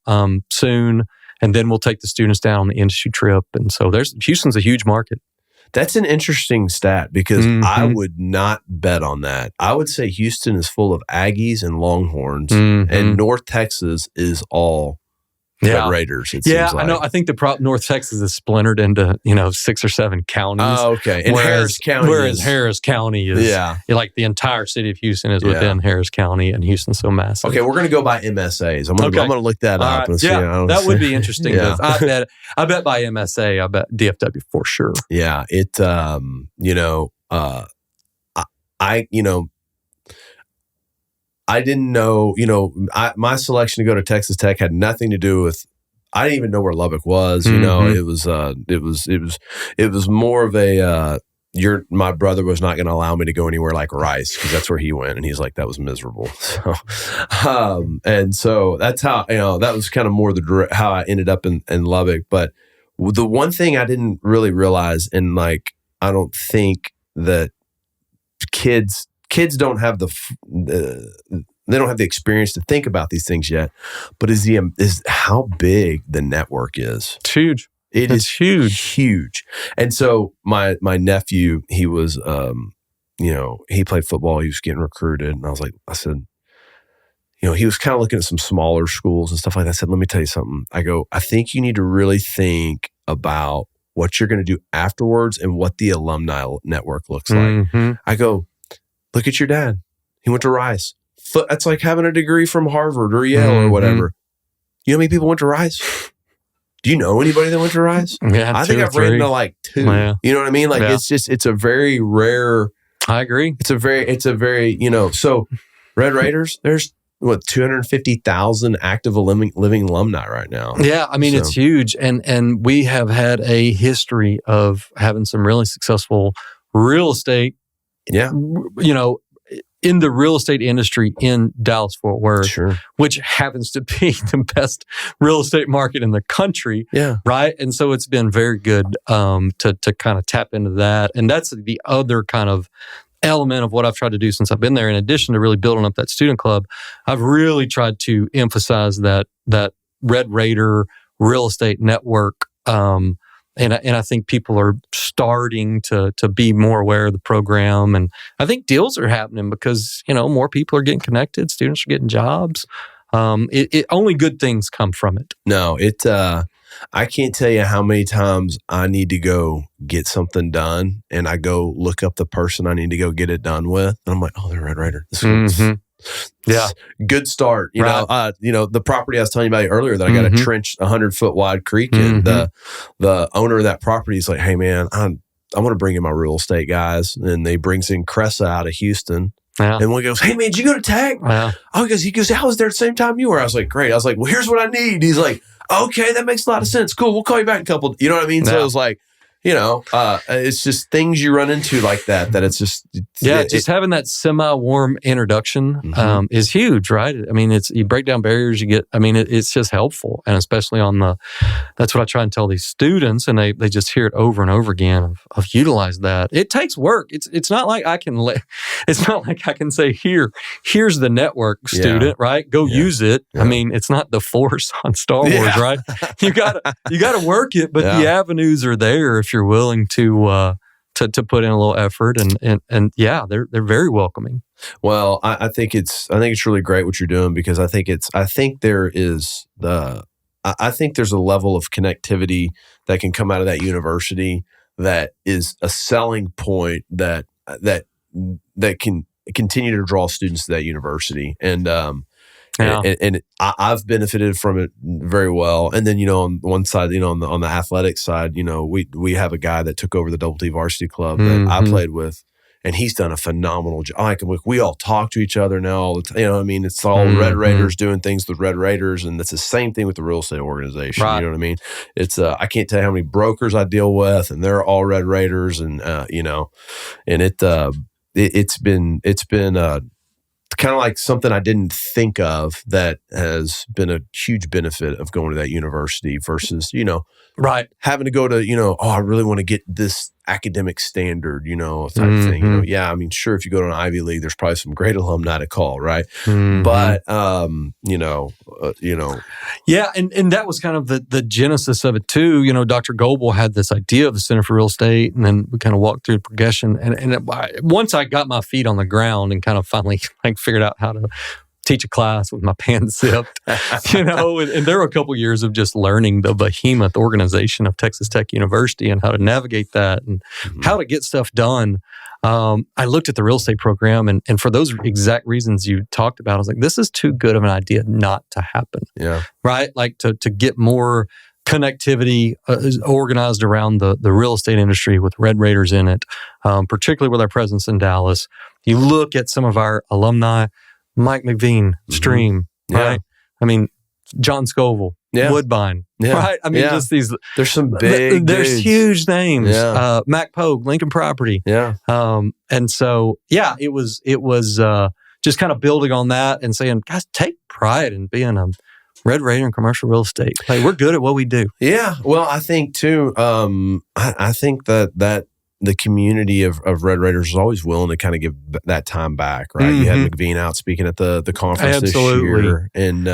soon, and then we'll take the students down on the industry trip. And so Houston's a huge market. That's an interesting stat because I would not bet on that. I would say Houston is full of Aggies and Longhorns, and North Texas is all Red Raiders. It seems like. I know. I think North Texas is splintered into 6 or 7 counties. Oh, okay. And Harris County is like the entire city of Houston is within Harris County, and Houston's so massive. Okay, we're going to go by MSAs. I'm going to look that up and see. That would be interesting. I bet by MSA. I bet DFW for sure. Yeah. It. I didn't know, my selection to go to Texas Tech had nothing to do with, I didn't even know where Lubbock was, it was more of a, my brother was not going to allow me to go anywhere like Rice because that's where he went. And he's like, that was miserable. So, and so that's how, that was kind of more how I ended up in Lubbock. But the one thing I didn't really realize, and like, I don't think that kids don't have they don't have the experience to think about these things yet, but is how big the network is. It's huge. It's huge. And so my nephew, he was, he played football. He was getting recruited. And I said, he was kind of looking at some smaller schools and stuff like that. I said, let me tell you something. I go, I think you need to really think about what you're going to do afterwards and what the alumni network looks like. I go, look at your dad. He went to Rice. That's like having a degree from Harvard or Yale or whatever. You know how many people went to Rice? Do you know anybody that went to Rice? Yeah, I think I've ran into like 2. Yeah. You know what I mean? Like it's a very rare. I agree. It's a very, so Red Raiders, there's 250,000 active living alumni right now. Yeah. I mean, it's huge. And we have had a history of having some really successful real estate, in the real estate industry in Dallas-Fort Worth, sure, which happens to be the best real estate market in the country. Yeah. Right. And so it's been very good to kind of tap into that. And that's the other kind of element of what I've tried to do since I've been there. In addition to really building up that student club, I've really tried to emphasize that Red Raider real estate network. And I think people are starting to be more aware of the program. And I think deals are happening because, more people are getting connected. Students are getting jobs. Only good things come from it. No, I can't tell you how many times I need to go get something done and I go look up the person I need to go get it done with. And I'm like, oh, they're Red Raider. Yeah. Good start. You know, the property I was telling you about earlier that I got a trench 100-foot wide creek in, the owner of that property is like, hey man, I want to bring in my real estate guys. And they brings in Cressa out of Houston. Yeah. And one goes, hey man, did you go to Tech? Yeah. He goes, I was there at the same time you were. I was like, great. I was like, well, here's what I need. He's like, okay, that makes a lot of sense. Cool. We'll call you back in a couple. You know what I mean? Yeah. So it was like, it's just things you run into like that it's just... just having that semi-warm introduction is huge, right? I mean, you break down barriers, it's just helpful. And especially that's what I try and tell these students, and they just hear it over and over again of utilize that. It takes work. It's not like I can say, here's the network, student, right? Go use it. Yeah. I mean, it's not the Force on Star Wars, right? You gotta work it, but the avenues are there if you're willing to put in a little effort, and they're very welcoming. Well, I think it's really great what you're doing, because I think there's a level of connectivity that can come out of that university that is a selling point that can continue to draw students to that university. And I've benefited from it very well. And then, on one side, on the athletic side, we have a guy that took over the Double T Varsity Club that I played with, and he's done a phenomenal job. We all talk to each other now all the time. It's all Red Raiders doing things with Red Raiders, and it's the same thing with the real estate organization. Right. You know what I mean? It's I can't tell you how many brokers I deal with, and they're all Red Raiders, and it's been kind of like something I didn't think of that has been a huge benefit of going to that university versus, right, having to go to, I really want to get this academic standard, type of thing. Sure, if you go to an Ivy League, there's probably some great alumni to call, right? But, Yeah, and that was kind of the genesis of it too. Dr. Goebel had this idea of the Center for Real Estate, and then we kind of walked through the progression. And once I got my feet on the ground and kind of finally figured out how to teach a class with my pants zipped, and there were a couple years of just learning the behemoth organization of Texas Tech University and how to navigate that and how to get stuff done. I looked at the real estate program, and for those exact reasons you talked about, I was like, this is too good of an idea not to happen. Yeah. Right? Like to get more connectivity organized around the real estate industry with Red Raiders in it, particularly with our presence in Dallas. You look at some of our alumni, Mike McVean, Stream, right? I mean, John Scoville, Woodbine, right? I mean, just these. There's some big. There's huge names. Yeah. Mac Pogue, Lincoln Property. Yeah. And so, it was just kind of building on that and saying, guys, take pride in being a Red Raider in commercial real estate. Hey, we're good at what we do. Yeah. Well, I think too. I think that the community of Red Raiders is always willing to kind of give that time back, right? You had McVean out speaking at the conference this year. And,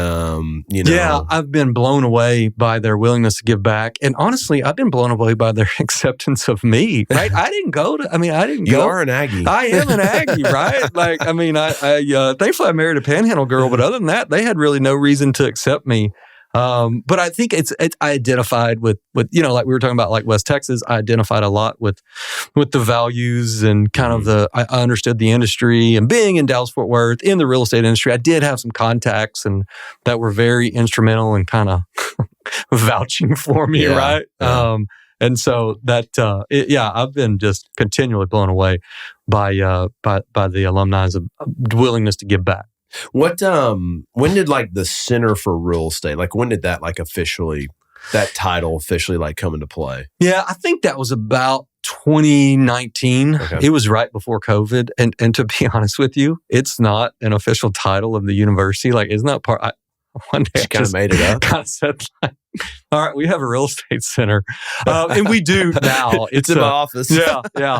Yeah, I've been blown away by their willingness to give back. And honestly, I've been blown away by their acceptance of me, right? I didn't go. You are an Aggie. I am an Aggie, right? Thankfully I married a Panhandle girl, but other than that, they had really no reason to accept me. But I think I identified with like we were talking about, like West Texas, I identified a lot with the values and kind of I understood the industry, and being in Dallas-Fort Worth in the real estate industry, I did have some contacts and that were very instrumental in kind of vouching for me. Right. Yeah. And so that, I've been just continually blown away by the alumni's willingness to give back. What when did the Center for Real Estate, when did that officially, that title officially come into play? Yeah, I think that was about 2019. Okay. It was right before COVID. And to be honest with you, it's not an official title of the university. Like, it's not part. One day she kind of made it up. Kind of said, like, all right, we have a real estate center. And we do now. It's in my office. Yeah.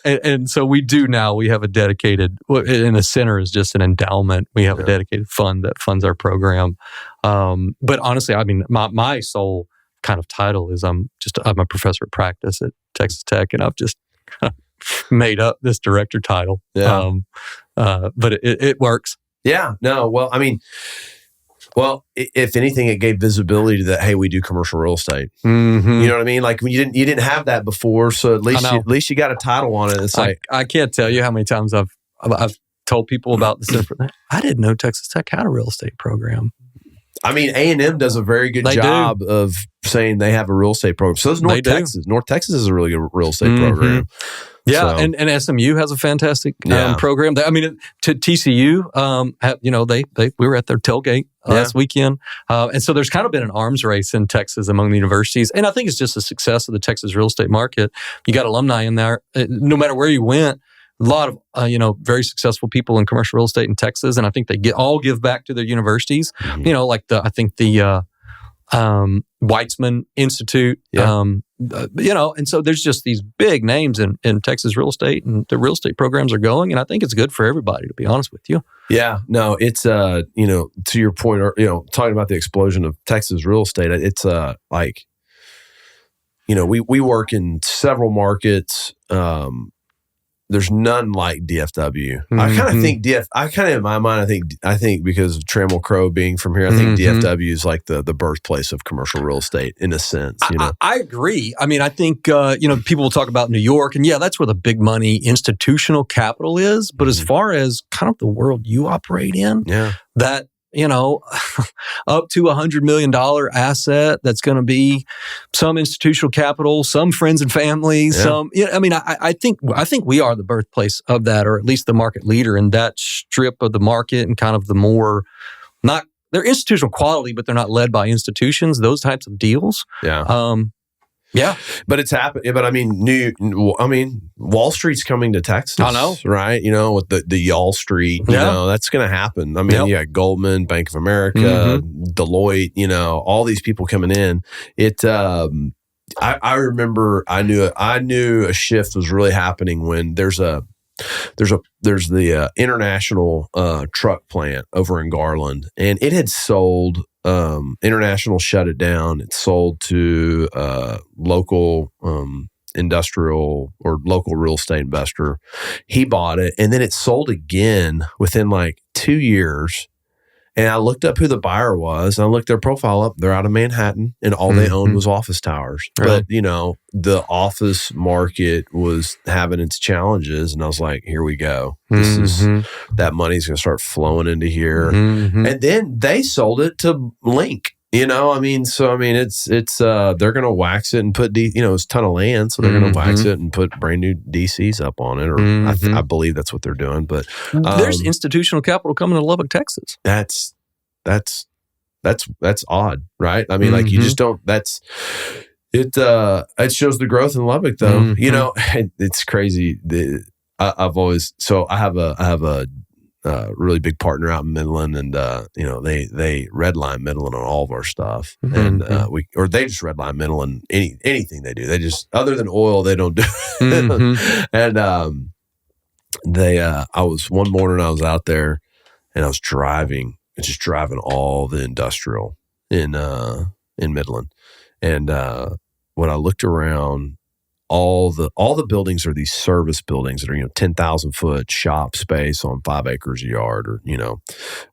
And so we do now. We have a dedicated, and a center is just an endowment. We have a dedicated fund that funds our program. But honestly, I mean, my sole kind of title is I'm a professor of practice at Texas Tech, and I've just made up this director title. Yeah. But it works. Yeah. No. Well, I mean, if anything, it gave visibility to that. Hey, we do commercial real estate. Mm-hmm. You know what I mean? Like you didn't have that before, so at least you got a title on it. It's like I can't tell you how many times I've told people about this. I didn't know Texas Tech had a real estate program. I mean, A&M does a very good job of saying they have a real estate program. So does North Texas. North Texas is a really good real estate program. Yeah, so. and SMU has a fantastic program. I mean, to TCU, we were at their tailgate last weekend, and so there's kind of been an arms race in Texas among the universities, and I think it's just the success of the Texas real estate market. You got alumni in there, no matter where you went. A lot of very successful people in commercial real estate in Texas, and I think they all give back to their universities. Mm-hmm. Like the Weitzman Institute. Yeah. And so there's just these big names in Texas real estate, and the real estate programs are going, and I think it's good for everybody, to be honest with you. Yeah, no, it's to your point, or talking about the explosion of Texas real estate, it's we work in several markets. There's none like DFW. Mm-hmm. I kind of in my mind, I think because of Trammell Crow being from here, I think DFW is like the birthplace of commercial real estate in a sense. I agree. I mean, I think people will talk about New York, and that's where the big money institutional capital is. But as far as kind of the world you operate in, that up to $100 million asset that's going to be some institutional capital, some friends and family, some. I mean, I think we are the birthplace of that, or at least the market leader in that strip of the market, and kind of the more they're institutional quality, but they're not led by institutions. Those types of deals. Yeah, but it's happening. But I mean, Wall Street's coming to Texas. I know, right? With the Y'all Street, that's going to happen. I mean, you got Goldman, Bank of America, Deloitte, all these people coming in. I remember I knew a shift was really happening when there's the International truck plant over in Garland, and it had sold. International shut it down. It sold to local industrial or local real estate investor. He bought it, and then it sold again within like 2 years. And I looked up who the buyer was. And I looked their profile up. They're out of Manhattan, and all they owned was office towers. Right. But, the office market was having its challenges. And I was like, here we go. This is that money's going to start flowing into here. Mm-hmm. And then they sold it to Link. It's they're going to wax it and put, it's a ton of land. So they're going to wax it and put brand new DCs up on it. Or I believe that's what they're doing. But there's institutional capital coming to Lubbock, Texas. That's odd, right? I mean, like you just don't, it shows the growth in Lubbock though. It's crazy. I have a really big partner out in Midland, and they redline Midland on all of our stuff, and they just redline Midland anything they do. They just, other than oil, they don't do. And I was one morning I was out there, and I was driving all the industrial in Midland, and when I looked around, all the buildings are these service buildings that are 10,000 foot shop space on 5 acres a yard, or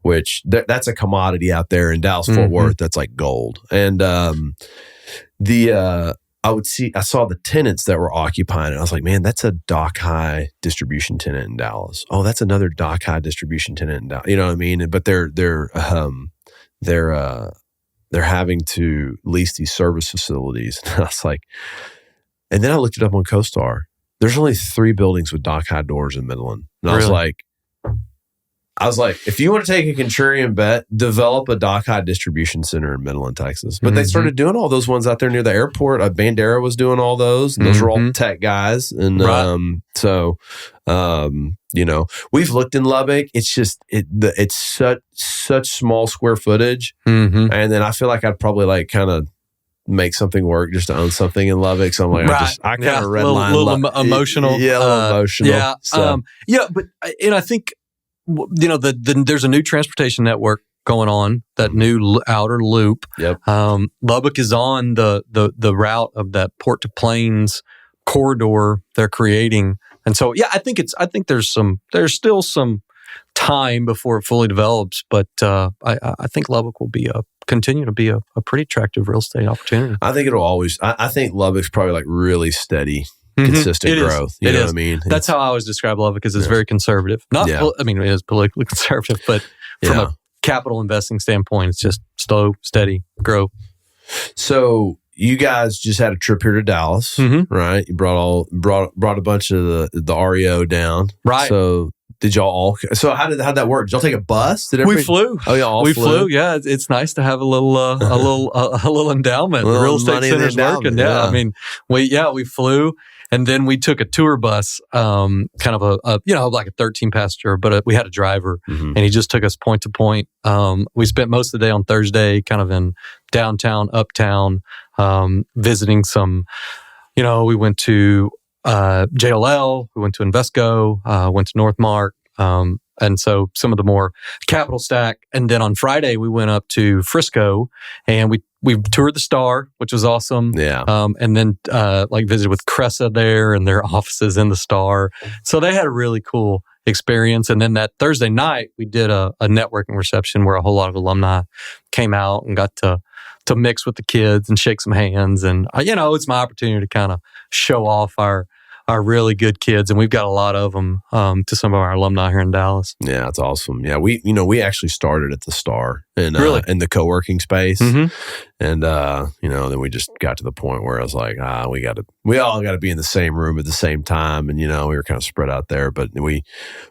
which that's a commodity out there in Dallas Fort Worth. That's like gold. And I saw the tenants that were occupying it. I was like, man, that's a dock high distribution tenant in Dallas. Oh, that's another dock high distribution tenant in Dallas. You know what I mean? But they're having to lease these service facilities. And I was like. And then I looked it up on CoStar. There's only 3 buildings with dock high doors in Midland. And I was like, I was like, if you want to take a contrarian bet, develop a dock high distribution center in Midland, Texas. But they started doing all those ones out there near the airport. Bandera was doing all those. And those were all tech guys. And we've looked in Lubbock. It's just it's such small square footage. And then I feel like I'd probably like kind of make something work just to own something in Lubbock. So I'm like, I kind of redline. A little emotional. Yeah, a little emotional. Yeah. So. And I think, there's a new transportation network going on, that new outer loop. Yep. Lubbock is on the route of that Port to Plains corridor they're creating. And so, I think there's still some time before it fully develops, but I think Lubbock will continue to be a pretty attractive real estate opportunity. I think it'll always. I think Lubbock's probably like really steady, consistent growth. You know what I mean? That's how I always describe Lubbock, because it's very conservative. It is politically conservative, but from a capital investing standpoint, it's just slow, steady growth. So you guys just had a trip here to Dallas, right? You brought a bunch of the REO down, right? So did y'all all? So how'd that work? Did y'all take a bus? We flew. Oh, y'all all flew. Yeah, it's nice to have a little endowment. The real estate center's working. Yeah, I mean, we flew. And then we took a tour bus, kind of like a 13-passenger, but we had a driver, and he just took us point to point. We spent most of the day on Thursday kind of in downtown, uptown, visiting some, we went to JLL, we went to Invesco, went to Northmark, and so some of the more capital stack. And then on Friday, we went up to Frisco, and we toured the Star, which was awesome. Yeah. And then visited with Cressa there and their offices in the Star. So they had a really cool experience. And then that Thursday night, we did a networking reception where a whole lot of alumni came out and got to mix with the kids and shake some hands. And it's my opportunity to kind of show off our really good kids, and we've got a lot of them to some of our alumni here in Dallas. Yeah, that's awesome. Yeah, we actually started at the Star in the co-working space, and then we just got to the point where I was like, we all got to be in the same room at the same time, and we were kind of spread out there. But we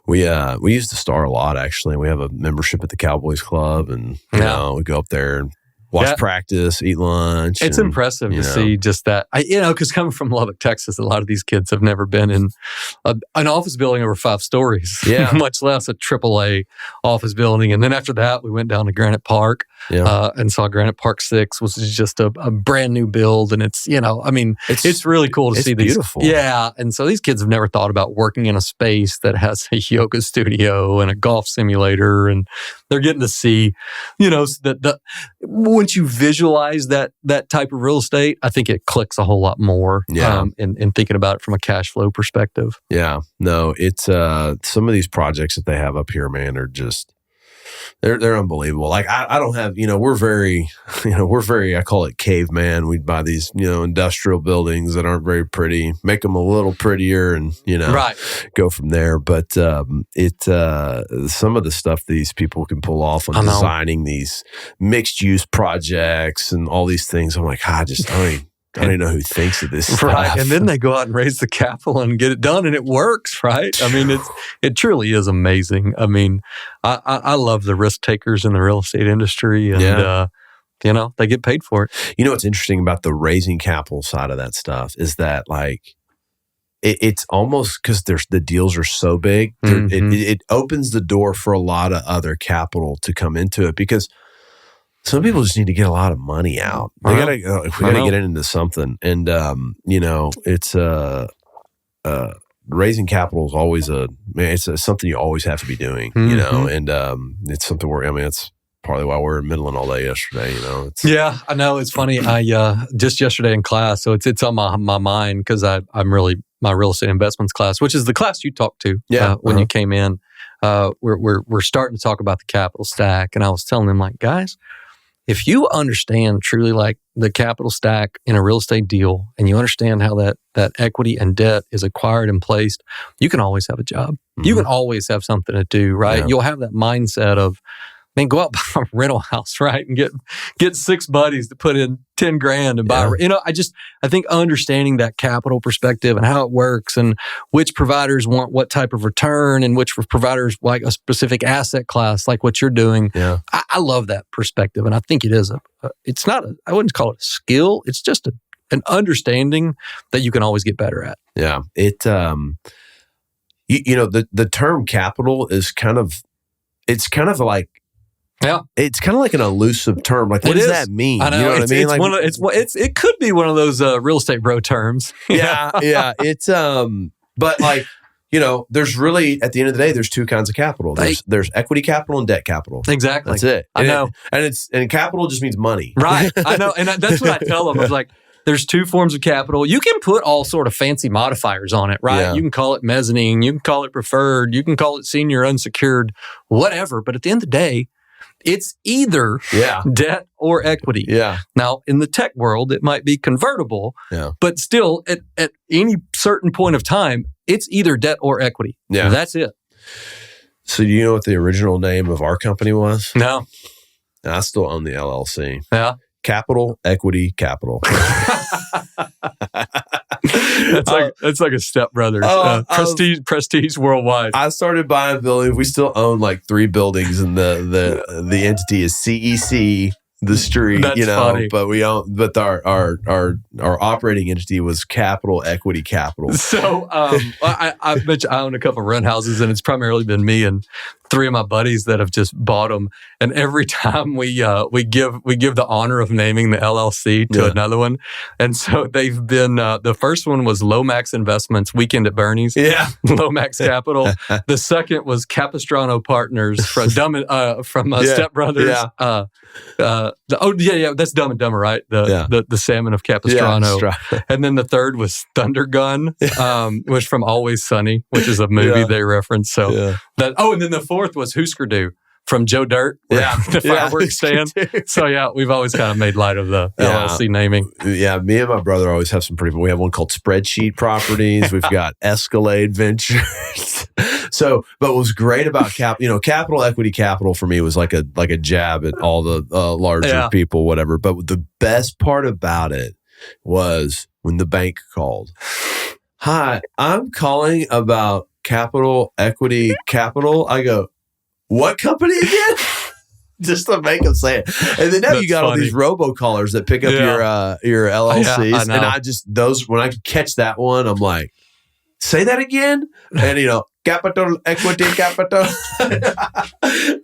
use the Star a lot actually. We have a membership at the Cowboys Club, and we go up there and watch practice, eat lunch. It's impressive to see just that. Because coming from Lubbock, Texas, a lot of these kids have never been in an office building over 5 stories, much less a AAA office building. And then after that, we went down to Granite Park and saw Granite Park 6, which is just a brand new build. And it's, it's really cool to see these. Beautiful. Yeah. And so these kids have never thought about working in a space that has a yoga studio and a golf simulator. And they're getting to see, once you visualize that type of real estate, I think it clicks a whole lot more in thinking about it from a cash flow perspective. Yeah. No, it's some of these projects that they have up here, man, are just they're unbelievable. Like I don't have, we're very, I call it caveman. We'd buy these, industrial buildings that aren't very pretty, make them a little prettier and, go from there. But some of the stuff these people can pull off on designing these mixed use projects and all these things. I'm like, I don't even know who thinks of this stuff. Right. And then they go out and raise the capital and get it done, and it works, right? I mean, it truly is amazing. I mean, I love the risk takers in the real estate industry, and they get paid for it. What's interesting about the raising capital side of that stuff is that it's almost because the deals are so big, it opens the door for a lot of other capital to come into it, because some people just need to get a lot of money out. We gotta get into something, and it's raising capital is always it's something you always have to be doing, and it's something it's probably why we're in Midland all day yesterday. Yeah, I know. It's funny. I just yesterday in class, so it's on my mind because I'm really my real estate investments class, which is the class you talked to when you came in. We're starting to talk about the capital stack, and I was telling them guys, if you understand truly the capital stack in a real estate deal, and you understand how that equity and debt is acquired and placed, you can always have a job. You can always have something to do, right? Yeah. You'll have that mindset of, Man, go out buy a rental house, right? And get 6 buddies to put in 10 grand and buy. I think understanding that capital perspective and how it works and which providers want what type of return and which providers like a specific asset class, like what you're doing. Yeah. I love that perspective. And I think it is it's not I wouldn't call it a skill. It's just an understanding that you can always get better at. Yeah. It, the term capital is kind of like, yeah, it's kind of like an elusive term. Like, what does that mean? I know. You know what I mean? It could be one of those real estate bro terms. Yeah. It's but like, there's really, at the end of the day, there's 2 kinds of capital. There's equity capital and debt capital. Exactly. That's it. I know. And capital just means money. Right. I know. And that's what I tell them. I was like, there's 2 forms of capital. You can put all sort of fancy modifiers on it, right? Yeah. You can call it mezzanine. You can call it preferred. You can call it senior unsecured, whatever. But at the end of the day, it's either debt or equity. Yeah. Now, in the tech world, it might be convertible, yeah. But still, at any certain point of time, it's either debt or equity. Yeah. That's it. So do you know what the original name of our company was? No. I still own the LLC. Yeah. Capital, equity, capital. It's like a stepbrother. Prestige worldwide. I started buying buildings. We still own like 3 buildings, and the entity is CEC, the street. That's funny. But we own. But our operating entity was Capital Equity Capital. So I bet you I own a couple of rent houses, and it's primarily been me and 3 of my buddies that have just bought them. And every time we give the honor of naming the LLC to another one. And so they've been the first one was Lomax Investments, Weekend at Bernie's. Yeah. Lomax Capital. The second was Capistrano Partners from Step Brothers. Yeah. That's Dumb and Dumber, right? The salmon of Capistrano. Yeah, and then the third was Thunder Gun, which from Always Sunny, which is a movie they reference. So and then the fourth was Husker Du from Joe Dirt, the fireworks stand. So we've always kind of made light of the LLC naming. Yeah, me and my brother always have some pretty. We have one called Spreadsheet Properties. We've got Escalade Ventures. So, but what was great about capital equity capital for me was like a jab at all the larger people, whatever. But the best part about it was when the bank called. Hi, I'm calling about capital equity capital. I go, what company again? Just to make them say it. And then now you got all these robocallers that pick up your LLCs. I and when I catch that one, I'm like, say that again? And capital, equity, capital.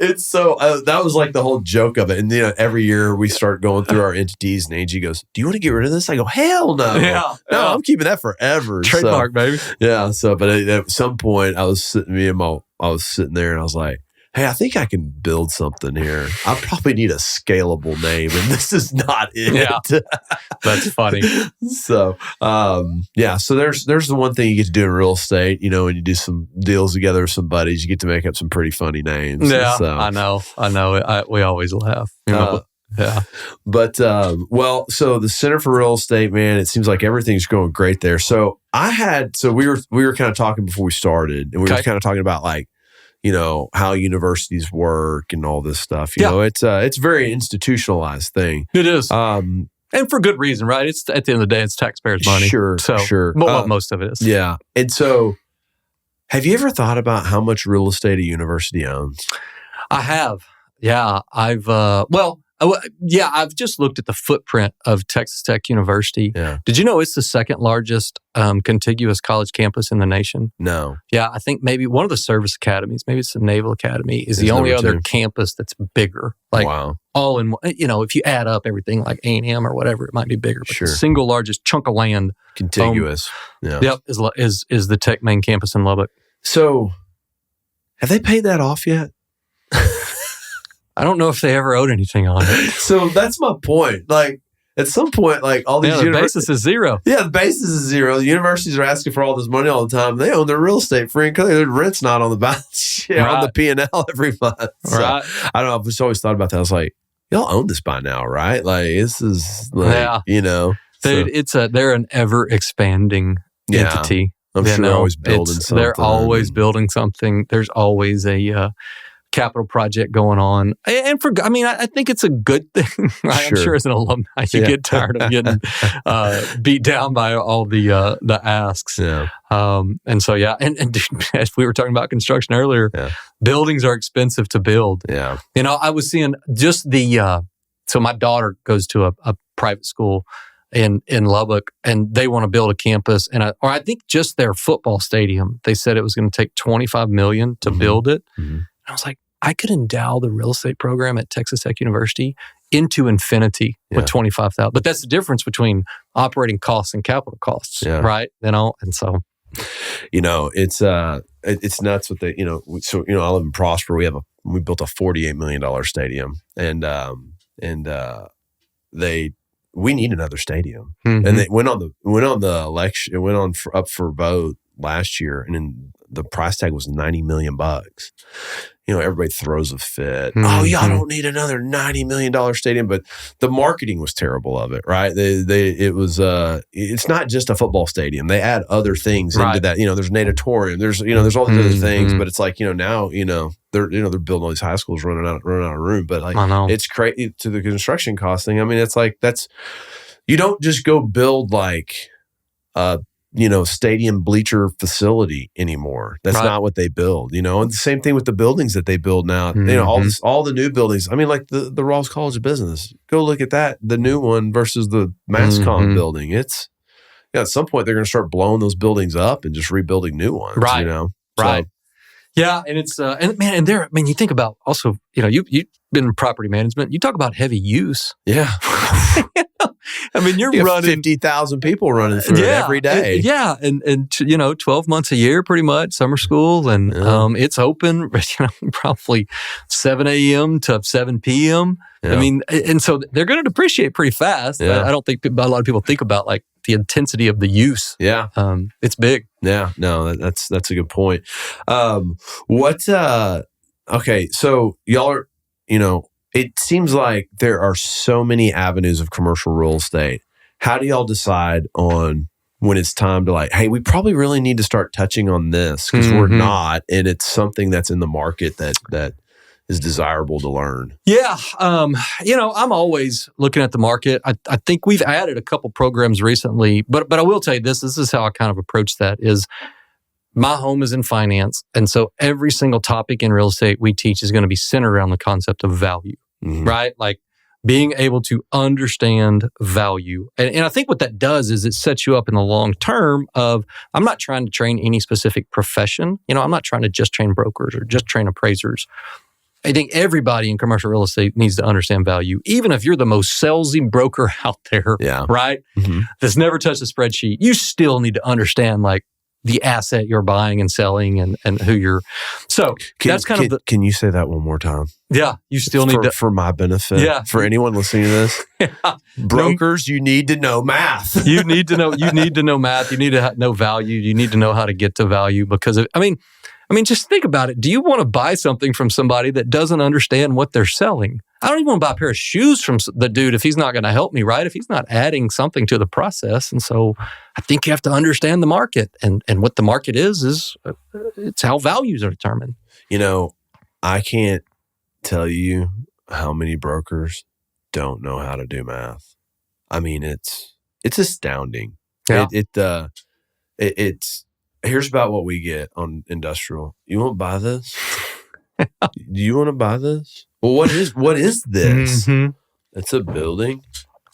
It's so, that was like the whole joke of it. And every year we start going through our entities and Angie goes, do you want to get rid of this? I go, hell no. No, I'm keeping that forever. Trademark, baby. Yeah. So, but at some point I was sitting there and I was like, hey, I think I can build something here. I probably need a scalable name, and this is not it. Yeah, that's funny. So, so there's the one thing you get to do in real estate. When you do some deals together with some buddies, you get to make up some pretty funny names. Yeah, so, I know. We always laugh. Yeah. But, so the Center for Real Estate, man, it seems like everything's going great there. So we were kind of talking before we started, and we were kind of talking about like, how universities work and all this stuff. It's a very institutionalized thing. It is. And for good reason, right? It's at the end of the day, it's taxpayers' money. Sure. Well, most of it is. Yeah. And so have you ever thought about how much real estate a university owns? I have. Yeah. I've just looked at the footprint of Texas Tech University. Yeah. Did you know it's the second largest contiguous college campus in the nation? No. Yeah, I think maybe one of the service academies, maybe it's the Naval Academy, is the only other campus that's bigger. Like all in one. If you add up everything like A&M or whatever, it might be bigger. But the single largest chunk of land. Contiguous. Is the Tech main campus in Lubbock. So have they paid that off yet? I don't know if they ever owed anything on it. So that's my point. Like, at some point, like all these the basis is zero. Yeah, the basis is zero. The universities are asking for all this money all the time. They own their real estate free and clear. Their rent's not on the balance sheet, on the P&L every month. So, right. I don't know. I've just always thought about that. I was like, y'all own this by now, right? Like, this is like, they're an ever expanding entity. I'm sure they're always building something. They're always building something. There's always a capital project going on. And I think it's a good thing. Right? Sure. I'm sure as an alumni, you get tired of getting beat down by all the asks. Yeah. And so, and as we were talking about construction earlier, buildings are expensive to build. Yeah. I was seeing just so my daughter goes to a private school in Lubbock, and they want to build a campus, or I think just their football stadium. They said it was going to take $25 million to build it. Mm-hmm. I was like, I could endow the real estate program at Texas Tech University into infinity with $25,000. But that's the difference between operating costs and capital costs, right? And so, it's nuts with the, so I live in Prosper. We built a $48 million stadium, and we need another stadium. Mm-hmm. And they went on the election. It went up for vote last year, and then the price tag was $90 million. Everybody throws a fit. Mm-hmm. Oh, y'all don't need another $90 million stadium, but the marketing was terrible of it, right? It's not just a football stadium. They add other things into that. There's an auditorium. There's all these other things, but it's like, now, they're building all these high schools running out of room, but like it's crazy to the construction costing. I mean, it's like you don't just go build like stadium bleacher facility anymore. That's not what they build, and the same thing with the buildings that they build now. Mm-hmm. All the new buildings. I mean, like the Rawls College of Business. Go look at that, the new one versus the MassCom building. It's at some point they're going to start blowing those buildings up and just rebuilding new ones. Right. Right. Yeah, and it's you think about also, you've been in property management. You talk about heavy use. Yeah. I mean, you're running 50,000 people running through it every day. And 12 months a year, pretty much, summer school, and it's open. Probably 7 a.m. to 7 p.m. Yeah. I mean, and so they're going to depreciate pretty fast. Yeah. I don't think a lot of people think about like the intensity of the use. Yeah, it's big. Yeah, no, that's a good point. Okay, so y'all are, it seems like there are so many avenues of commercial real estate. How do y'all decide on when it's time to like, hey, we probably really need to start touching on this because we're not, and it's something that's in the market that is desirable to learn? Yeah. I'm always looking at the market. I think we've added a couple programs recently, but I will tell you this is how I kind of approach that is my home is in finance. And so every single topic in real estate we teach is going to be centered around the concept of value, right? Like being able to understand value. And I think what that does is it sets you up in the long term of, I'm not trying to train any specific profession. I'm not trying to just train brokers or just train appraisers. I think everybody in commercial real estate needs to understand value, even if you're the most salesy broker out there, right? Mm-hmm. That's never touched a spreadsheet. You still need to understand like the asset you're buying and selling and who you're. So that's kind of the. Can you say that one more time? Yeah, you still need to. For my benefit. Yeah. For anyone listening to this. Brokers, you need to know math. You need to know math. You need to know value. You need to know how to get to value because I mean, just think about it. Do you want to buy something from somebody that doesn't understand what they're selling? I don't even want to buy a pair of shoes from the dude if he's not going to help me, right? If he's not adding something to the process. And so I think you have to understand the market. And what the market is it's how values are determined. I can't tell you how many brokers don't know how to do math. I mean, it's astounding. Yeah. It's here's about what we get on industrial. You want to buy this? Do you want to buy this? Well, what is this? Mm-hmm. It's a building,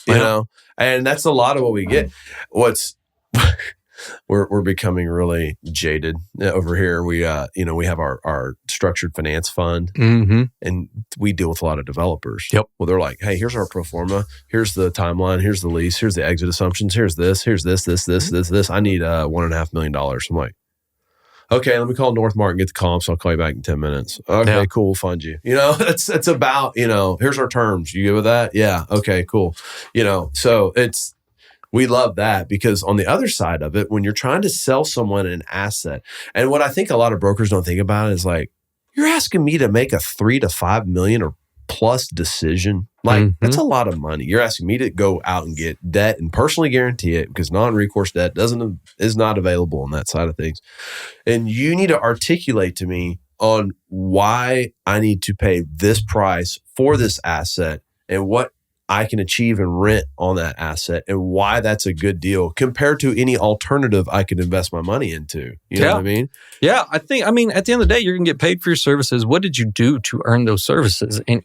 and that's a lot of what we get. We're becoming really jaded over here. We we have our structured finance fund, and we deal with a lot of developers. Yep. Well, they're like, hey, here's our pro forma. Here's the timeline. Here's the lease. Here's the exit assumptions. Here's this. Here's this. I need $1.5 million. I'm like, okay, let me call Northmark and get the comps. I'll call you back in 10 minutes. Okay, cool. We'll fund you. It's about, here's our terms. You good with that? Yeah. Okay, cool. So we love that because on the other side of it, when you're trying to sell someone an asset, and what I think a lot of brokers don't think about is like, you're asking me to make a $3 to $5 million or plus decision. Like that's a lot of money. You're asking me to go out and get debt and personally guarantee it because non-recourse debt is not available on that side of things. And you need to articulate to me on why I need to pay this price for this asset and what I can achieve in rent on that asset and why that's a good deal compared to any alternative I could invest my money into. You know what I mean? Yeah. At the end of the day, you're going to get paid for your services. What did you do to earn those services? And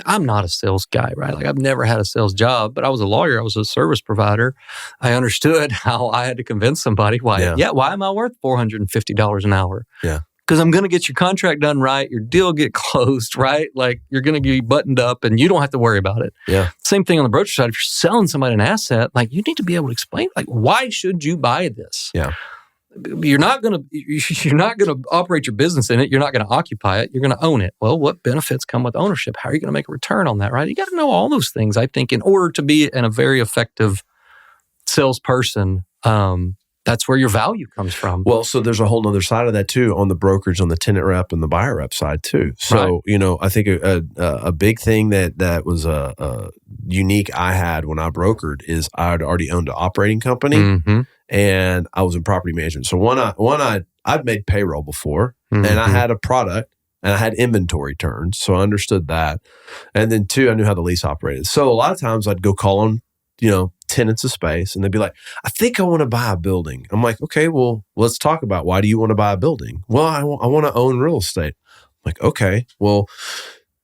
I'm not a sales guy, right? Like I've never had a sales job, but I was a lawyer. I was a service provider. I understood how I had to convince somebody why am I worth $450 an hour? Yeah. Because I'm going to get your contract done right, your deal get closed, right? Like you're going to be buttoned up and you don't have to worry about it. Yeah. Same thing on the brokerage side. If you're selling somebody an asset, like you need to be able to explain, like, why should you buy this? Yeah. You're not going to operate your business in it. You're not going to occupy it. You're going to own it. Well, what benefits come with ownership? How are you going to make a return on that, right? You got to know all those things, I think, in order to be a very effective salesperson. That's where your value comes from. Well, so there's a whole other side of that too, on the brokerage, on the tenant rep and the buyer rep side too. So, I think a big thing that was unique I had when I brokered is I'd already owned an operating company and I was in property management. So I'd made payroll before and I had a product and I had inventory turns. So I understood that. And then two, I knew how the lease operated. So a lot of times I'd go call on, tenants of space and they'd be like, I think I want to buy a building. I'm like, okay, well, let's talk about why do you want to buy a building? Well, I want to own real estate. I'm like, okay, well,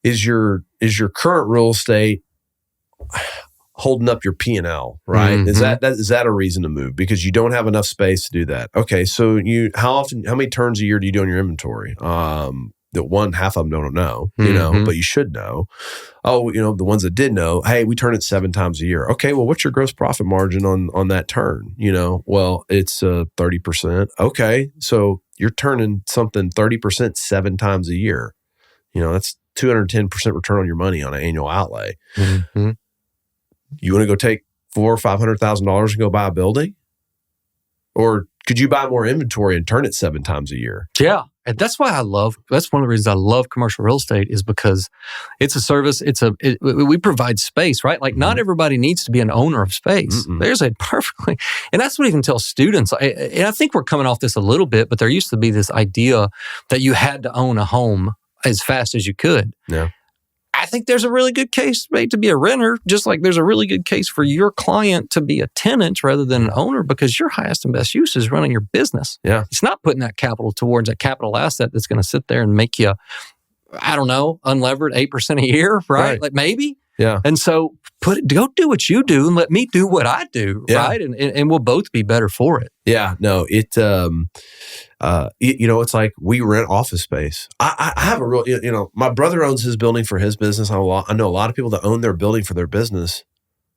is your current real estate holding up your P&L, right? Is that a reason to move? Because you don't have enough space to do that. Okay, so how many turns a year do you do on your inventory? Half of them don't know, but you should know. Oh, the ones that did know, hey, we turn it 7 times a year. Okay, well, what's your gross profit margin on that turn? Well, it's 30%. Okay, so you're turning something 30% 7 times a year. That's 210% return on your money on an annual outlay. Mm-hmm. You want to go take $400,000 or $500,000 and go buy a building? Or could you buy more inventory and turn it 7 times a year? Yeah. And that's why that's one of the reasons I love commercial real estate is because it's a service. We provide space, right? Like not everybody needs to be an owner of space. There's and that's what I even tell students. And I think we're coming off this a little bit, but there used to be this idea that you had to own a home as fast as you could. Yeah. I think there's a really good case made to be a renter, just like there's a really good case for your client to be a tenant rather than an owner, because your highest and best use is running your business. Yeah. It's not putting that capital towards a capital asset that's going to sit there and make you, I don't know, unlevered 8% a year, right? Like maybe. Yeah. And so go do what you do and let me do what I do, right? And we'll both be better for it. Yeah. No, it's like we rent office space. I have a real, my brother owns his building for his business. I know a lot of people that own their building for their business,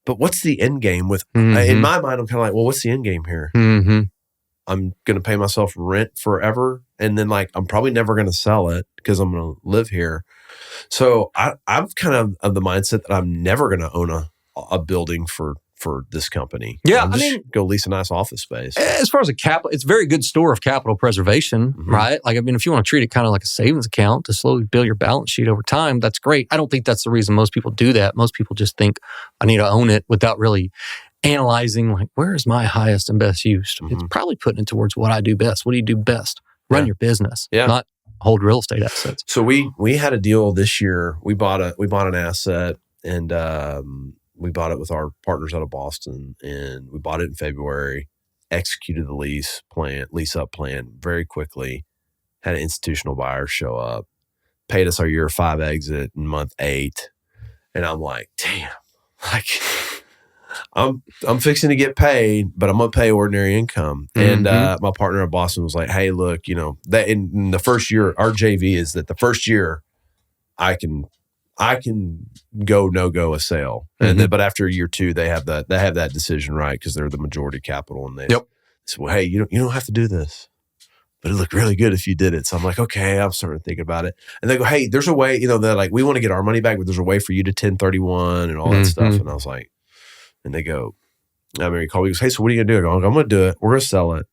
but what's the end game with, in my mind, I'm kind of like, well, what's the end game here? Mm-hmm. I'm going to pay myself rent forever. And then I'm probably never going to sell it because I'm going to live here. So I'm kind of the mindset that I'm never going to own a building for this company. Yeah, go lease a nice office space. As far as it's a very good store of capital preservation, right? Like, if you want to treat it kind of like a savings account to slowly build your balance sheet over time, that's great. I don't think that's the reason most people do that. Most people just think, I need to own it without really analyzing, like, where is my highest and best use? It's probably putting it towards what I do best. What do you do best? Run your business, not hold real estate assets. So we had a deal this year. We bought an asset, and we bought it with our partners out of Boston, and we bought it in February, executed the lease up plan very quickly, had an institutional buyer show up, paid us our year 5 exit in month 8. And I'm like, damn, I'm fixing to get paid, but I'm going to pay ordinary income. And my partner in Boston was like, hey, look, that in the first year, our JV is that the first year I can go no-go a sale. And then, but after year 2, they have that decision, right? Because they're the majority capital, and they say, well, hey, you don't have to do this, but it looked really good if you did it. So I'm like, okay, I'm starting to think about it. And they go, hey, there's a way, they're like, we want to get our money back, but there's a way for you to 1031 and all that stuff. And I was like, and they go, he called me, he goes, hey, so what are you going to do? I go, I'm going to do it. We're going to sell it.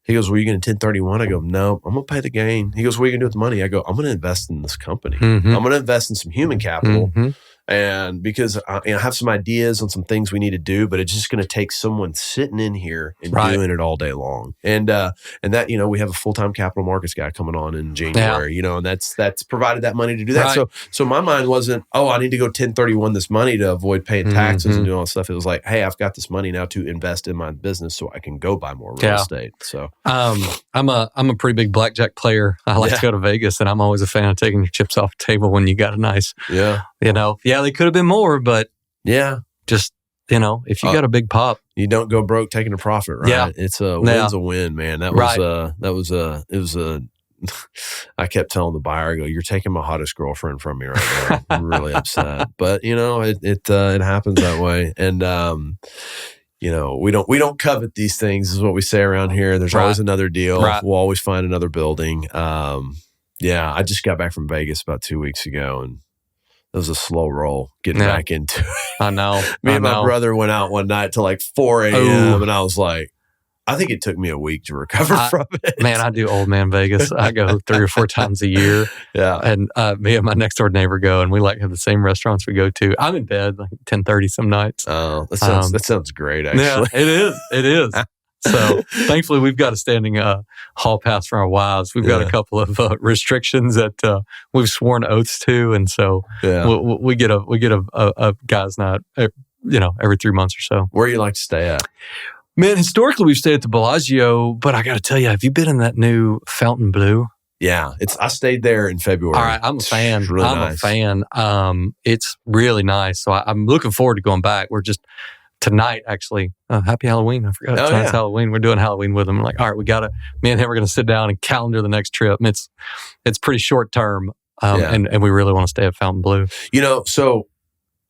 He goes, well, are you going to 1031? I go, no, I'm going to pay the gain. He goes, what are you going to do with the money? I go, I'm going to invest in this company. I'm going to invest in some human capital, And because I have some ideas on some things we need to do, but it's just going to take someone sitting in here and doing it all day long. And that, we have a full-time capital markets guy coming on in January, and that's provided that money to do that. Right. So my mind wasn't, I need to go 1031 this money to avoid paying taxes and doing all that stuff. It was like, hey, I've got this money now to invest in my business so I can go buy more real estate. So I'm a pretty big blackjack player. I like to go to Vegas, and I'm always a fan of taking your chips off the table when you got a nice, they could have been more, but just, if you got a big pop, you don't go broke taking a profit, right? Yeah. It's a win's a win, man. That was I kept telling the buyer, I go, you're taking my hottest girlfriend from me right now. I'm really upset, but it happens that way. And, we don't covet these things is what we say around here. There's always another deal. Right. We'll always find another building. I just got back from Vegas about 2 weeks ago, and it was a slow roll getting back into it. I know. Me and my brother went out one night till like 4 a.m. and I was like, I think it took me a week to recover from it. Man, I do old man Vegas. I go 3 or 4 times a year. Yeah. And me and my next door neighbor go, and we have the same restaurants we go to. I'm in bed like 10:30 some nights. Oh, that sounds great, actually. Yeah, it is. So thankfully, we've got a standing hall pass from our wives. We've got a couple of restrictions that we've sworn oaths to, and so we get a guys' night, every 3 months or so. Where do you like to stay at? Man, historically we've stayed at the Bellagio, but I got to tell you, have you been in that new Fontainebleau? Yeah, I stayed there in February. All right, I'm a fan. Really I'm nice. a fan. It's really nice. So I'm looking forward to going back. We're just tonight, actually. Happy Halloween! I forgot tonight's Halloween. We're doing Halloween with them. I'm like, all right, me and him are going to sit down and calendar the next trip. And it's pretty short term, and we really want to stay at Fontainebleau. So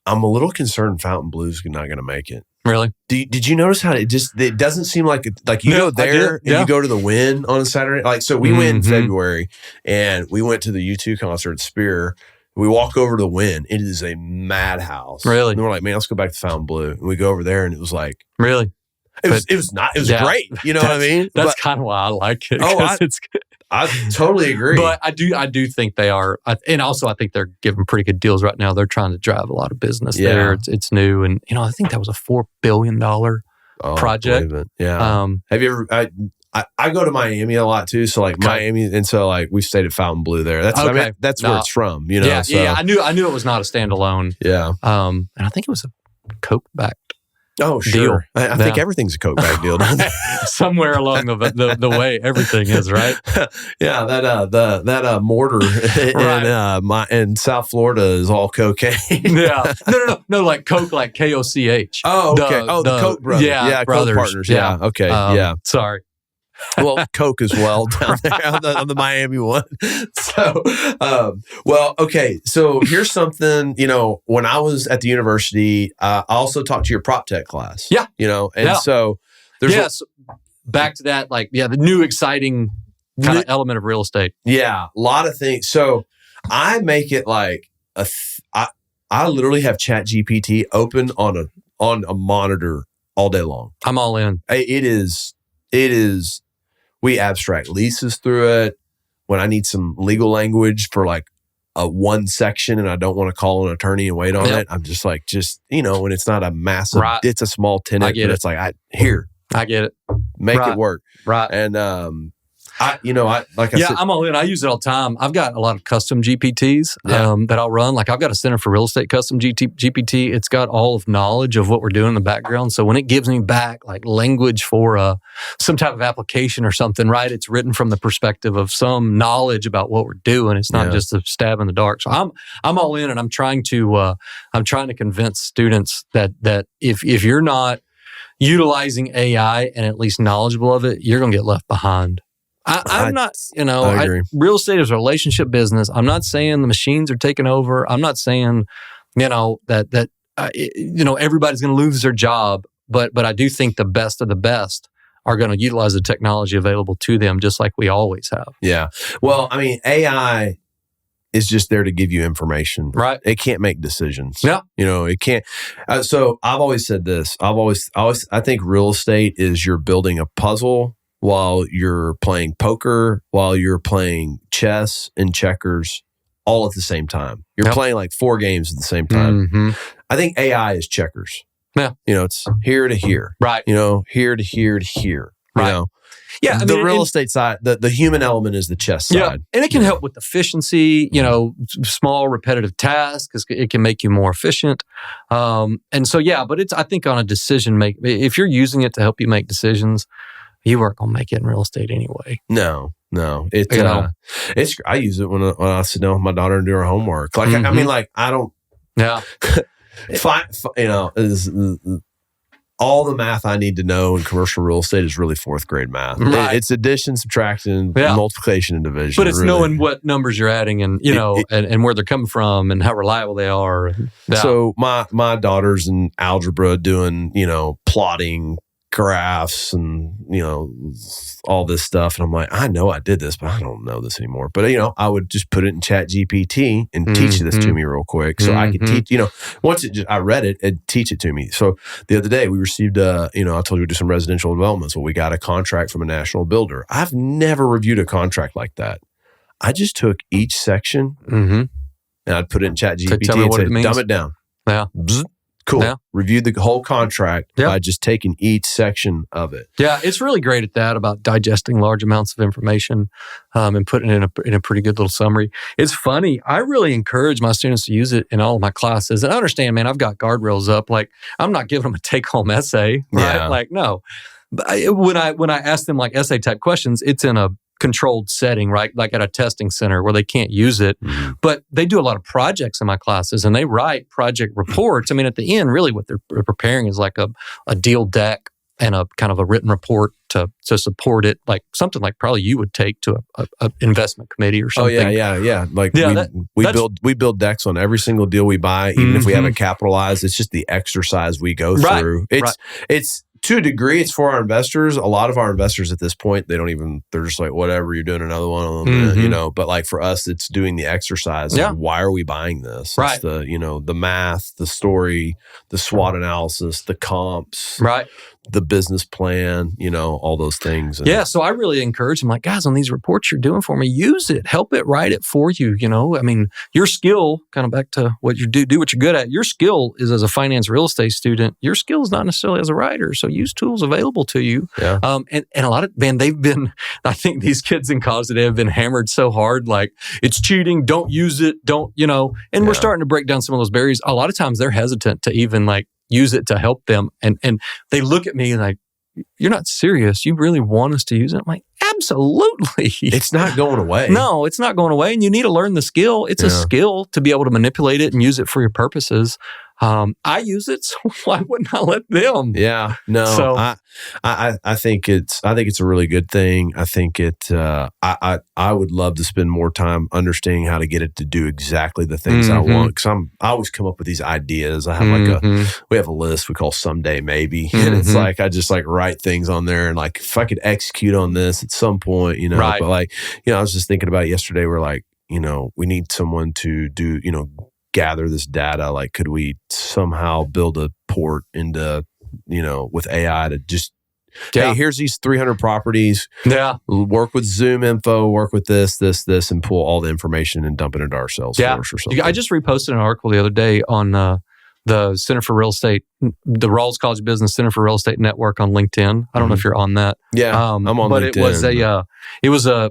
I'm a little concerned Fontainebleau's not going to make it. Really? Did you notice how it doesn't seem like you go there and you go to the Wynn on a Saturday? Like, so we went in February and we went to the U2 concert at Spear. We walk over to the Wynn. It is a madhouse. Really? And we're like, man, let's go back to Fontainebleau. And we go over there and it was like, really? It was great. You know what I mean? That's kind of why I like it. I totally agree. But I do think they are, and also I think they're giving pretty good deals right now. They're trying to drive a lot of business there. It's new, and I think that was a $4 billion project. Yeah. Have you ever? I go to Miami a lot too. So like Miami, and so like we stayed at Fontainebleau there. That's where it's from. Yeah, yeah. I knew it was not a standalone. Yeah. And I think it was a Coke backed. Oh, sure. Deal. I think everything's a Coke bag deal. Somewhere along the way, everything is, right? Yeah, that mortar in South Florida is all cocaine. Yeah, no, like Coke, like KOCH. Oh, okay. The Coke brothers. Yeah, brothers. Coke partners. Yeah, okay. Sorry. Well, Coke as well down there on the Miami one. So, okay. So here's something, when I was at the university, I also taught to your prop tech class. Yeah. So there's back to that, the new exciting kind of element of real estate. Yeah. A lot of things. So I make it like I literally have ChatGPT open on a monitor all day long. I'm all in. It is. We abstract leases through it. When I need some legal language for like a one section and I don't want to call an attorney and wait on it, I'm just like, when it's not a massive, it's a small tenant, but it's like, I get it. Make it work. Right. And, I said, I'm all in. I use it all the time. I've got a lot of custom GPTs that I'll run. Like I've got a Center for Real Estate custom GPT. It's got all of knowledge of what we're doing in the background. So when it gives me back like language for some type of application or something, right? It's written from the perspective of some knowledge about what we're doing. It's not just a stab in the dark. So I'm all in, and I'm trying to convince students that if you're not utilizing AI and at least knowledgeable of it, you're going to get left behind. I'm not, I agree. Real estate is a relationship business. I'm not saying the machines are taking over. I'm not saying, that everybody's going to lose their job. But I do think the best of the best are going to utilize the technology available to them, just like we always have. Yeah. Well, I mean, AI is just there to give you information. Right. It can't make decisions. Yeah. It can't. So I've always said this. I think real estate is you're building a puzzle while you're playing poker, while you're playing chess and checkers all at the same time. You're playing like 4 games at the same time. Mm-hmm. I think AI is checkers. Yeah. It's here to here. Right. Here to here to here. Right. Yeah, the real estate side, the human element is the chess side. And it can help with efficiency, small repetitive tasks. It can make you more efficient. And so, but it's, I think on a decision if you're using it to help you make decisions, you weren't going to make it in real estate anyway. No. It's, I use it when I sit down with my daughter and do her homework. Like, I mean, like, I don't, all the math I need to know in commercial real estate is really 4th grade math. Right. It's addition, subtraction, multiplication, and division. But it's really knowing what numbers you're adding and, and where they're coming from and how reliable they are. So my daughter's in algebra doing, plotting graphs and, all this stuff. And I'm like, I know I did this, but I don't know this anymore. But, I would just put it in Chat GPT and teach this to me real quick. So I could teach, once I read it, it'd teach it to me. So the other day we received I told you we do some residential development. So we got a contract from a national builder. I've never reviewed a contract like that. I just took each section and I'd put it in Chat GPT and say, dumb it down. Yeah. Bzz. Cool. Yeah. Reviewed the whole contract by just taking each section of it. Yeah, it's really great at that, about digesting large amounts of information and putting it in a pretty good little summary. It's funny. I really encourage my students to use it in all of my classes. And I understand, man, I've got guardrails up. Like, I'm not giving them a take-home essay, right? Yeah. Like, no. But when I ask them like essay type questions, it's in a controlled setting, right? Like at a testing center where they can't use it. But they do a lot of projects in my classes and they write project reports. I mean, at the end, really what they're preparing is like a deal deck and a kind of a written report to support it, like something like probably you would take to a investment committee or something. Oh yeah. Like we build decks on every single deal we buy, even if we haven't capitalized. It's just the exercise we go through. It's to a degree, it's for our investors. A lot of our investors at this point, they're just like, whatever, you're doing another one of them, But like for us, it's doing the exercise. Of why are we buying this? Right. It's the, the math, the story, the SWOT analysis, the comps, right, the business plan, all those things. And so I really encourage them, like, guys, on these reports you're doing for me, use it, help it write it for you. I mean, your skill, kind of back to what you do what you're good at. Your skill is as a finance real estate student. Your skill is not necessarily as a writer. So use tools available to you. Yeah. And a lot of, man, I think these kids in college today have been hammered so hard, like, it's cheating, don't use it, don't, and we're starting to break down some of those barriers. A lot of times they're hesitant to even like use it to help them. And they look at me like, you're not serious. You really want us to use it? I'm like, absolutely. It's not going away. No, it's not going away. And you need to learn the skill. It's a skill to be able to manipulate it and use it for your purposes. I use it, so why wouldn't I let them? Yeah, no. So, I think it's a really good thing. I think I would love to spend more time understanding how to get it to do exactly the things I want. Because I always come up with these ideas. I have we have a list we call Someday Maybe, and it's like I just like write things on there, and like if I could execute on this at some point, Right. But like I was just thinking about it yesterday. We're like, we need someone to do gather this data. Like, could we somehow build a port into, with AI to just, hey, here's these 300 properties. Yeah. Work with Zoom info, work with this, and pull all the information and dump it into our Salesforce or something. I just reposted an article the other day on the Center for Real Estate, the Rawls College of Business Center for Real Estate Network on LinkedIn. I don't know if you're on that. Yeah, I'm on but LinkedIn. It was a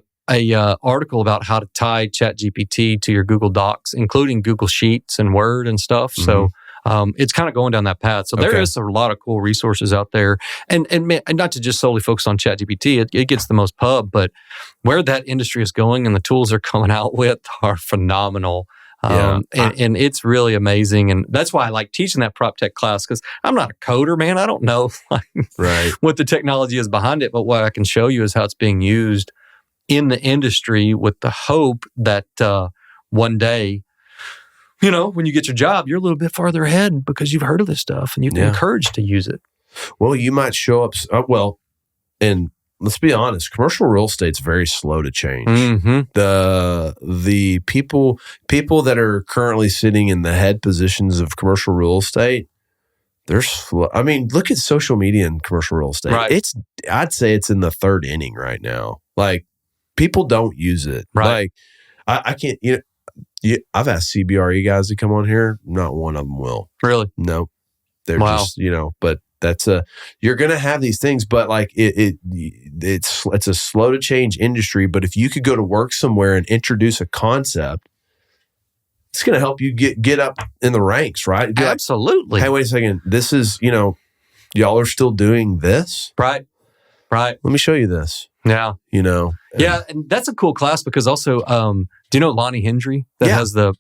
article about how to tie ChatGPT to your Google Docs, including Google Sheets and Word and stuff. So it's kind of going down that path. So there is a lot of cool resources out there, and not to just solely focus on ChatGPT. It gets the most pub, but where that industry is going and the tools they're coming out with are phenomenal. And it's really amazing. And that's why I like teaching that prop tech class, because I'm not a coder, man. I don't know what the technology is behind it, but what I can show you is how it's being used in the industry, with the hope that one day, when you get your job, you're a little bit farther ahead because you've heard of this stuff and you've been encouraged to use it. Well, you might show up, and let's be honest, commercial real estate's very slow to change. The people that are currently sitting in the head positions of commercial real estate, they're slow. I mean, look at social media and commercial real estate. Right. I'd say it's in the third inning right now. Like, people don't use it. Right. Like, I can't, I've asked CBRE guys to come on here. Not one of them will. Really? No. They're just, but that's you're going to have these things, but like it's a slow to change industry. But if you could go to work somewhere and introduce a concept, it's going to help you get up in the ranks, right? Absolutely. Like, hey, wait a second. This is, y'all are still doing this. Right. Let me show you this. Yeah. Yeah. And that's a cool class because also, do you know Lonnie Hendry?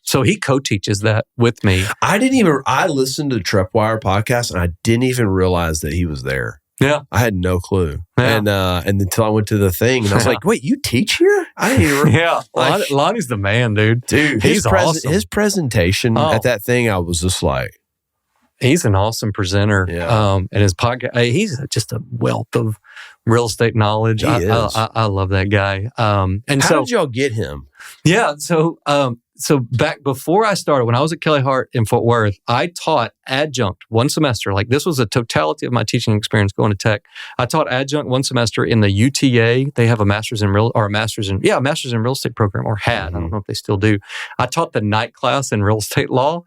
So he co-teaches that with me. I listened to the Trepwire podcast and I didn't even realize that he was there. Yeah. I had no clue. Yeah. And until I went to the thing and I was like, wait, you teach here? I didn't even Yeah. Lonnie's the man, dude. He's awesome. His presentation at that thing, I was just like, he's an awesome presenter. Yeah. And his podcast, he's just a wealth of real estate knowledge. I love that guy. How did y'all get him? Yeah. So back before I started, when I was at Kelly Hart in Fort Worth, I taught adjunct one semester. Like this was a totality of my teaching experience going to tech. I taught adjunct one semester in the UTA. They have a master's in real estate program, or had. I don't know if they still do. I taught the night class in real estate law.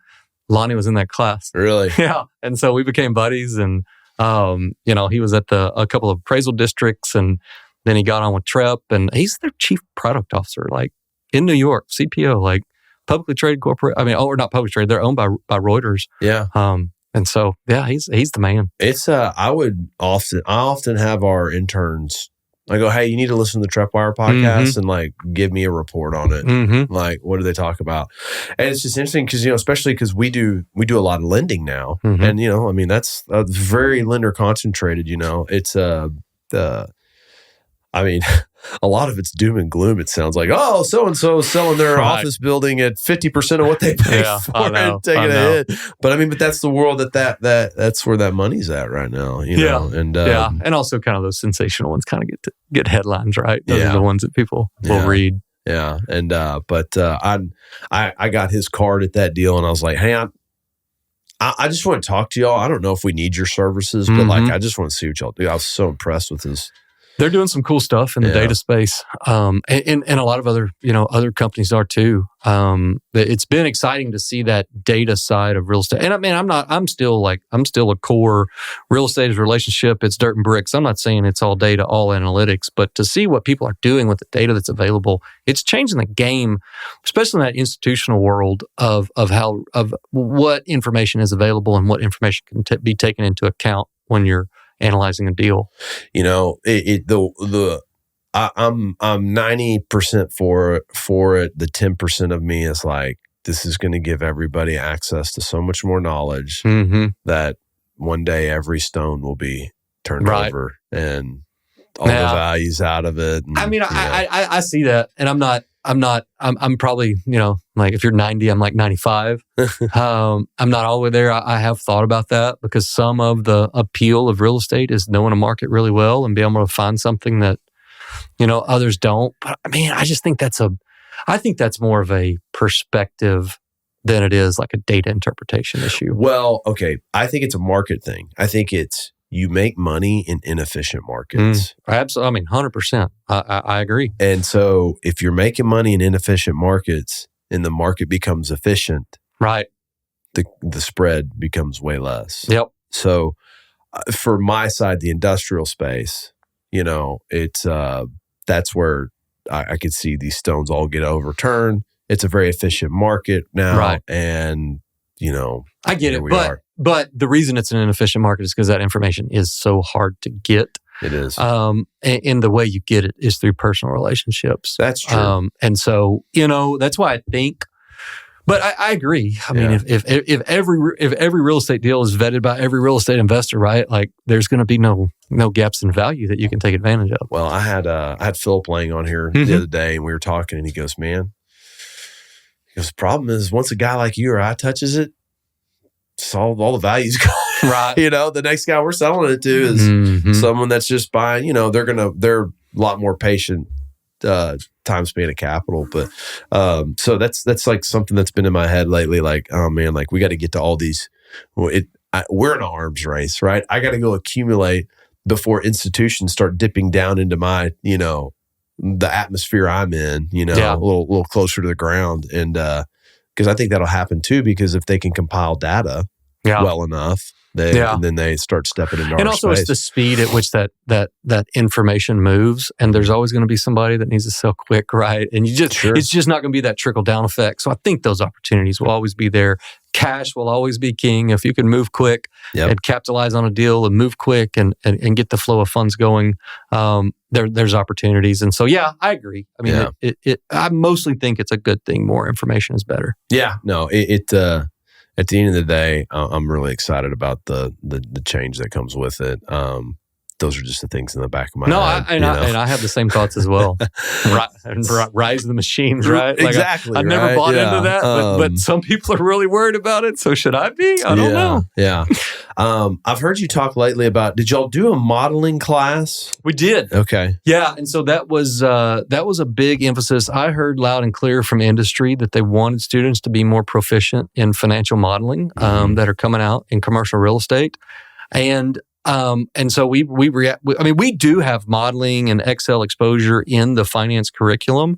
Lonnie was in that class. Really? Yeah. And so we became buddies, and he was at a couple of appraisal districts, and then he got on with Trep, and he's their chief product officer, like in New York, CPO, like publicly traded corporate. I mean, or not publicly traded, they're owned by Reuters. Yeah. And so he's the man. It's I often have our interns. I go, hey, you need to listen to the Trepwire podcast and like give me a report on it. Like, what do they talk about? And it's just interesting because especially because we do a lot of lending now, and that's very lender concentrated. It's a lot of it's doom and gloom. It sounds like, so and so is selling their office building at 50% of what they pay for and taking a hit. But that's the world that's where that money's at right now. And also kind of those sensational ones kind of get headlines, right? Those are the ones that people will read. Yeah, and I got his card at that deal, and I was like, hey, I just want to talk to y'all. I don't know if we need your services, but like I just want to see what y'all do. I was so impressed with his. They're doing some cool stuff in the data space, and a lot of other companies are too. It's been exciting to see that data side of real estate. And I'm still a core real estate is relationship. It's dirt and bricks. I'm not saying it's all data, all analytics, but to see what people are doing with the data that's available, it's changing the game, especially in that institutional world of what information is available and what information can be taken into account when you're analyzing a deal. I'm 90% for it. The 10% of me is like, this is going to give everybody access to so much more knowledge that one day every stone will be turned over and all the values out of it. And, I see that, and I'm probably, like if you're 90, I'm like 95. I'm not all the way there. I have thought about that because some of the appeal of real estate is knowing a market really well and being able to find something that, others don't. But I just think I think that's more of a perspective than it is like a data interpretation issue. Well, okay. I think it's a market thing. I think it's, you make money in inefficient markets. Absolutely. 100%. I agree. And so if you're making money in inefficient markets and the market becomes efficient, right, the spread becomes way less. Yep. So for my side, the industrial space, it's that's where I could see these stones all get overturned. It's a very efficient market now. Right. And, I get it. But the reason it's an inefficient market is because that information is so hard to get. It is. And the way you get it is through personal relationships. That's true. And so, that's why I think, but I agree. If every real estate deal is vetted by every real estate investor, right? Like there's going to be no gaps in value that you can take advantage of. Well, I had Philip Lang on here the other day and we were talking and he goes, the problem is once a guy like you or I touches it, all the value's gone. Right. The next guy we're selling it to is someone that's just buying, they're a lot more patient, time span of capital. But, so that's like something that's been in my head lately. Like, oh man, like we got to get to all these, we're in an arms race, right? I got to go accumulate before institutions start dipping down into my, the atmosphere I'm in, a little closer to the ground. And, because I think that'll happen too, because if they can compile data well enough, then they start stepping into our space. And also it's the speed at which that information moves, and there's always going to be somebody that needs to sell quick, right? And it's just not going to be that trickle down effect. So I think those opportunities will always be there. Cash will always be king. If you can move quick and capitalize on a deal and move quick and get the flow of funds going, there's opportunities. And so, I agree. I mean, I mostly think it's a good thing. More information is better. Yeah, no, at the end of the day, I'm really excited about the change that comes with it. Those are just the things in the back of my head. And I have the same thoughts as well. Rise of the machines, right? Like exactly. I never bought into that, but some people are really worried about it. So should I be? I don't know. Yeah. I've heard you talk lately about, did y'all do a modeling class? We did. Okay. Yeah. And so that was a big emphasis. I heard loud and clear from industry that they wanted students to be more proficient in financial modeling that are coming out in commercial real estate. And so we do have modeling and Excel exposure in the finance curriculum,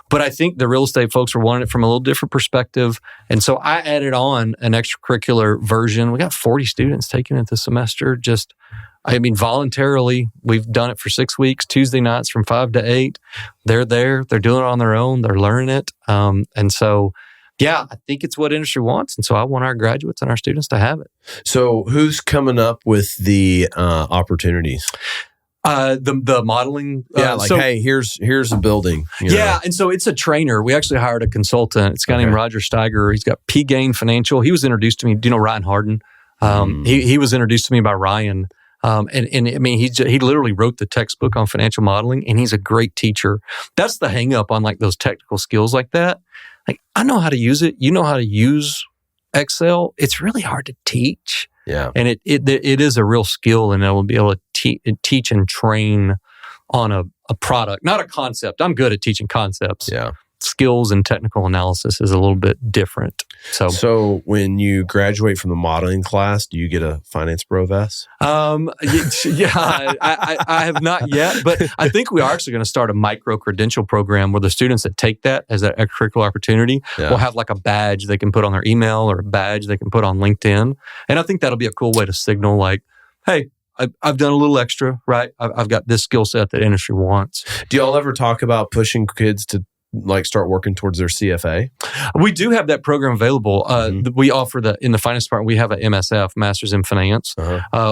but I think the real estate folks were wanting it from a little different perspective. And so I added on an extracurricular version. We got 40 students taking it this semester. Voluntarily, we've done it for 6 weeks, Tuesday nights from 5 to 8. They're there. They're doing it on their own. They're learning it. And so, I think it's what industry wants. And so I want our graduates and our students to have it. So who's coming up with the opportunities? The modeling. Hey, here's a building. And so it's a trainer. We actually hired a consultant. It's a guy named Roger Steiger. He's got P-Gain Financial. He was introduced to me. Do you know Ryan Harden? He was introduced to me by Ryan. He literally wrote the textbook on financial modeling, and he's a great teacher. That's the hang up on like those technical skills like that. Like, I know how to use it. You know how to use Excel. It's really hard to teach. Yeah. And it is a real skill, and I will be able to teach and train on a product, not a concept. I'm good at teaching concepts. Yeah. Skills and technical analysis is a little bit different. So when you graduate from the modeling class, do you get a Finance Bro vest? I have not yet, but I think we are actually going to start a micro credential program where the students that take that as an extracurricular opportunity will have like a badge they can put on their email or a badge they can put on LinkedIn. And I think that'll be a cool way to signal like, hey, I've done a little extra, right? I've got this skill set that industry wants. Do y'all ever talk about pushing kids to like start working towards their CFA? We do have that program available. We offer in the finance department, we have a MSF, Master's in Finance,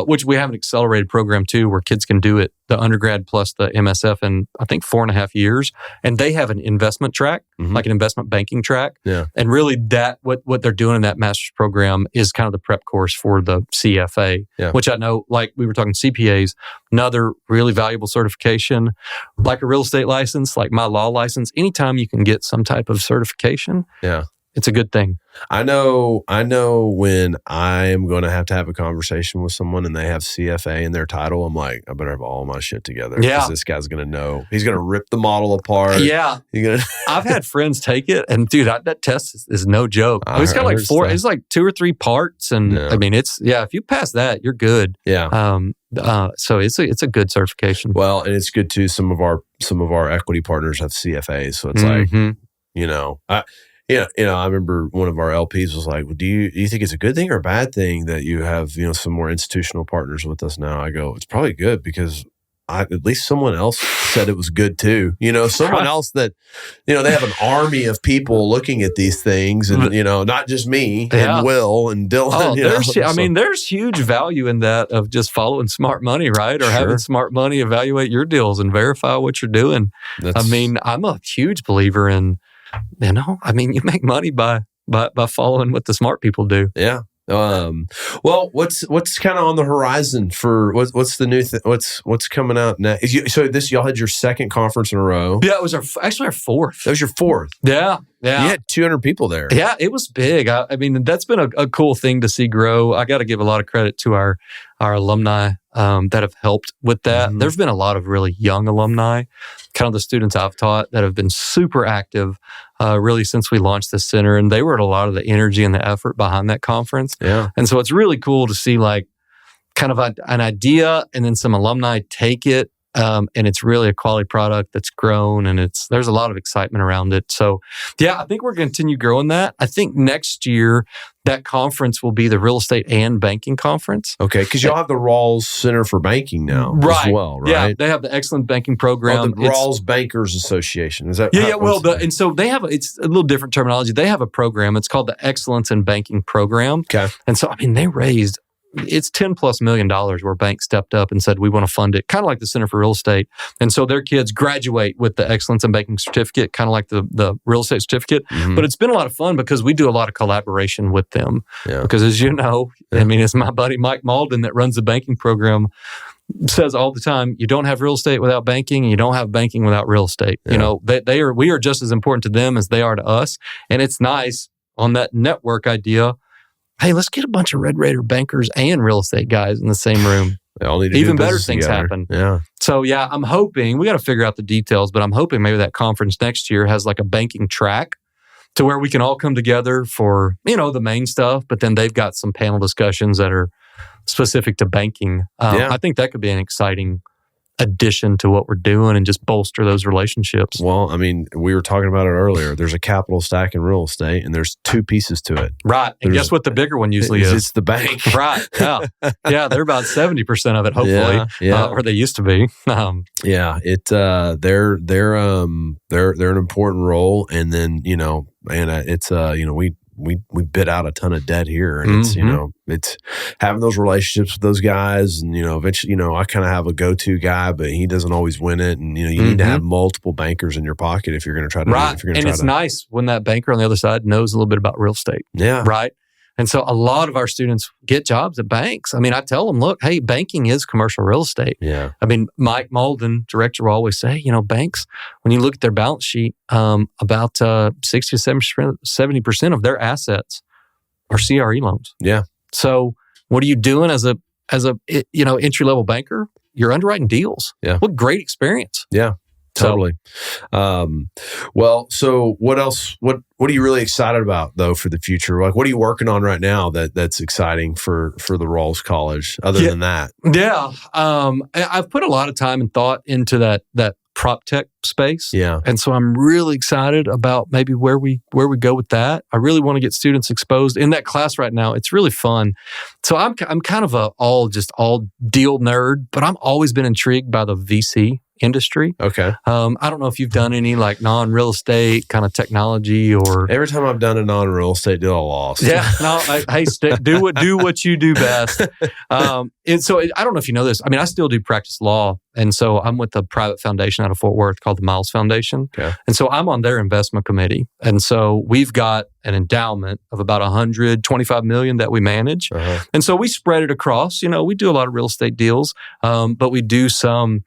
which we have an accelerated program too, where kids can do it, the undergrad plus the MSF in, I think, 4.5 years. And they have an investment track, like an investment banking track. Yeah. And really what they're doing in that master's program is kind of the prep course for the CFA, which I know, like we were talking CPAs, another really valuable certification, like a real estate license, like my law license. Anytime you can get some type of certification, it's a good thing. I know when I'm going to have a conversation with someone and they have CFA in their title, I'm like, I better have all my shit together. Because this guy's going to know. He's going to rip the model apart. Yeah. I've had friends take it, and dude, that test is no joke. It's got like it's like 2 or 3 parts. And I mean, if you pass that, you're good. Yeah. So it's a good certification. Well, and it's good too. Some of our equity partners have CFAs. So it's like, I remember one of our LPs was like, well, do you think it's a good thing or a bad thing that you have, some more institutional partners with us now? I go, it's probably good because at least someone else said it was good too. Someone else that, they have an army of people looking at these things and, not just me and Will and Dylan. There's huge value in that of just following smart money, right? Or having smart money evaluate your deals and verify what you're doing. I'm a huge believer in, you make money by following what the smart people do. Yeah. Well, what's kind of on the horizon for what's the new thing? What's coming out next? Y'all had your second conference in a row. Yeah, it was our fourth. That was your fourth. Yeah. You had 200 people there. Yeah, it was big. That's been a cool thing to see grow. I got to give a lot of credit to our alumni that have helped with that. Mm-hmm. There's been a lot of really young alumni, kind of the students I've taught that have been super active really since we launched this center. And they were at a lot of the energy and the effort behind that conference. Yeah. And so it's really cool to see like kind of an idea and then some alumni take it and it's really a quality product that's grown, and there's a lot of excitement around it. So, yeah, I think we're going to continue growing that. I think next year that conference will be the real estate and banking conference. Okay, because you'll have the Rawls Center for Banking now as well, right? Yeah, they have the excellent banking program. The Rawls Bankers Association. Is that? Yeah. Well, and so they have it's a little different terminology. They have a program. It's called the Excellence in Banking Program. Okay, and so they raised. It's $10+ million where banks stepped up and said, we want to fund it, kind of like the Center for Real Estate. And so their kids graduate with the Excellence in Banking certificate, kind of like the real estate certificate. Mm-hmm. But it's been a lot of fun because we do a lot of collaboration with them. Yeah. Because as you know, it's my buddy Mike Malden that runs the banking program, says all the time, you don't have real estate without banking, and you don't have banking without real estate. Yeah. We are just as important to them as they are to us. And it's nice on that network idea. Hey, let's get a bunch of Red Raider bankers and real estate guys in the same room. They all need to Even better things happen. Yeah. So, yeah, I'm hoping, we got to figure out the details, but I'm hoping maybe that conference next year has like a banking track to where we can all come together for, the main stuff, but then they've got some panel discussions that are specific to banking. I think that could be an exciting addition to what we're doing and just bolster those relationships. Well, we were talking about it earlier. There's a capital stack in real estate, and there's two pieces to it. Right. And guess what the bigger one usually is? It's the bank. Right. Yeah. Yeah. They're about 70% of it, hopefully, or they used to be. They're an important role, and then we bid out a ton of debt here, and it's having those relationships with those guys, and eventually I kind of have a go-to guy, but he doesn't always win it, and you need to have multiple bankers in your pocket if you're going to try to it's nice when that banker on the other side knows a little bit about real estate. Yeah. Right. And so a lot of our students get jobs at banks. I tell them, look, hey, banking is commercial real estate. Yeah. Mike Malden, director, will always say, banks, when you look at their balance sheet, about 60 to 70% of their assets are CRE loans. Yeah. So what are you doing as a entry-level banker? You're underwriting deals. Yeah. What great experience. Yeah. Totally. So what else? What are you really excited about though for the future? Like, what are you working on right now that's exciting for the Rawls College? Other than that, I've put a lot of time and thought into that prop tech space. Yeah, and so I'm really excited about maybe where we go with that. I really want to get students exposed in that class right now. It's really fun. So I'm kind of all deal nerd, but I've always been intrigued by the VC industry. Okay. I don't know if you've done any like non-real estate kind of technology or. Every time I've done a non-real estate deal, I lost. Yeah. No. Do what you do best. And so I don't know if you know this. I still do practice law, and so I'm with a private foundation out of Fort Worth called the Miles Foundation. Okay. And so I'm on their investment committee, and so we've got an endowment of about $125 million that we manage, and so we spread it across. We do a lot of real estate deals, but we do some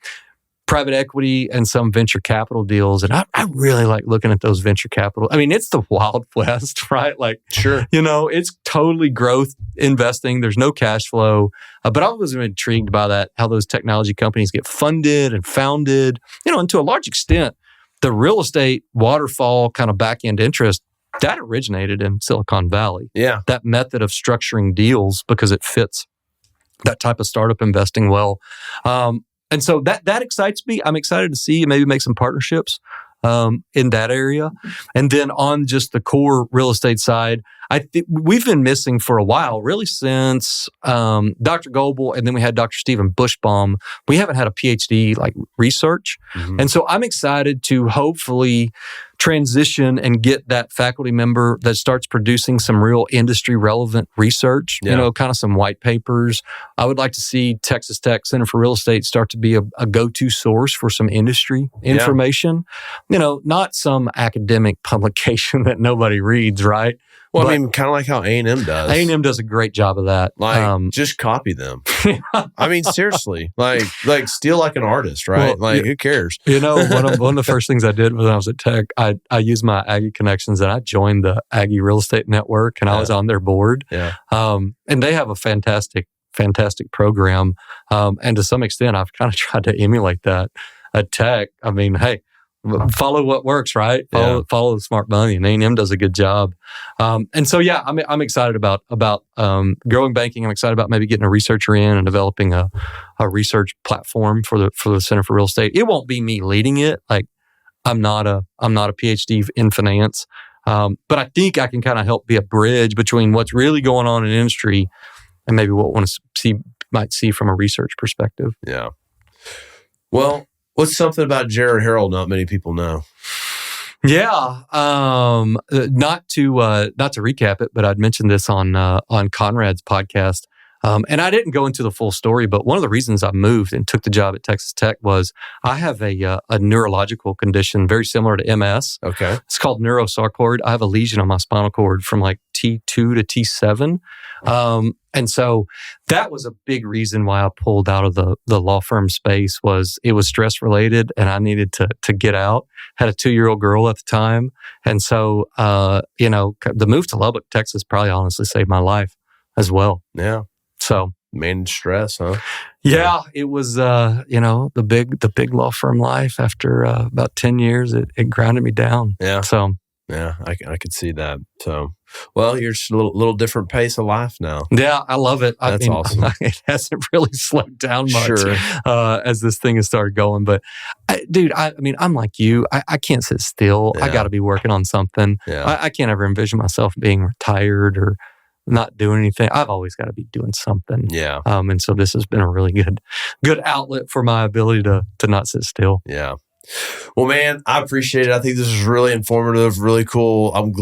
private equity and some venture capital deals. And I really like looking at those venture capital. It's the Wild West, right? Like, sure. It's totally growth investing. There's no cash flow. But I was intrigued by that, how those technology companies get funded and founded, and to a large extent, the real estate waterfall kind of back-end interest, that originated in Silicon Valley. Yeah. That method of structuring deals because it fits that type of startup investing well. And so that excites me. I'm excited to see maybe make some partnerships in that area. And then on just the core real estate side, I think we've been missing for a while, really since Dr. Goebel, and then we had Dr. Stephen Bushbaum. We haven't had a PhD like research. Mm-hmm. And so I'm excited to hopefully transition and get that faculty member that starts producing some real industry relevant research, kind of some white papers. I would like to see Texas Tech Center for Real Estate start to be a go-to source for some industry information. Not some academic publication that nobody reads, right? Well, kind of like how A&M does. A&M does a great job of that. Just copy them. Seriously, like steal like an artist, right? Well, who cares? One of the first things I did when I was at Tech, I used my Aggie connections and I joined the Aggie Real Estate Network, and I was on their board. Yeah. And they have a fantastic program. And to some extent, I've kind of tried to emulate that at Tech. Hey, follow what works, right? Follow the smart money, and A&M does a good job. And so, yeah, I'm excited about growing banking. I'm excited about maybe getting a researcher in and developing a research platform for the Center for Real Estate. It won't be me leading it. Like, I'm not a PhD in finance, but I think I can kind of help be a bridge between what's really going on in industry and maybe what we might see from a research perspective. Yeah. Well, what's something about Jared Harrell not many people know? Yeah. Not to recap it, but I'd mentioned this on Conrad's podcast. And I didn't go into the full story, but one of the reasons I moved and took the job at Texas Tech was I have a neurological condition very similar to MS. Okay. It's called neurosarcoid. I have a lesion on my spinal cord from like T2 to T7. And so that was a big reason why I pulled out of the law firm space. Was it was stress related and I needed to get out. Had a 2-year-old girl at the time. And so, the move to Lubbock, Texas probably honestly saved my life as well. Yeah. So managed stress, huh? Yeah, it was, the big law firm life. After about 10 years, it grounded me down. Yeah. So yeah, I could see that. So, well, you're just a little different pace of life now. Yeah, I love it. That's awesome. It hasn't really slowed down much Sure. As this thing has started going. But, I'm like you. I can't sit still. Yeah. I got to be working on something. Yeah. I can't ever envision myself being retired or not doing anything. I've always got to be doing something. Yeah. And so this has been a really good outlet for my ability to not sit still. Yeah. Well, man, I appreciate it. I think this is really informative, really cool. I'm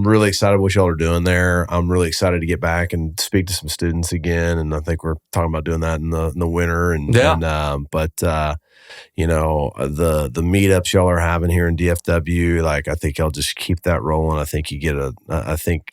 really excited what y'all are doing there. I'm really excited to get back and speak to some students again. And I think we're talking about doing that in the winter. The meetups y'all are having here in DFW, like, I think y'all just keep that rolling. I think you get I think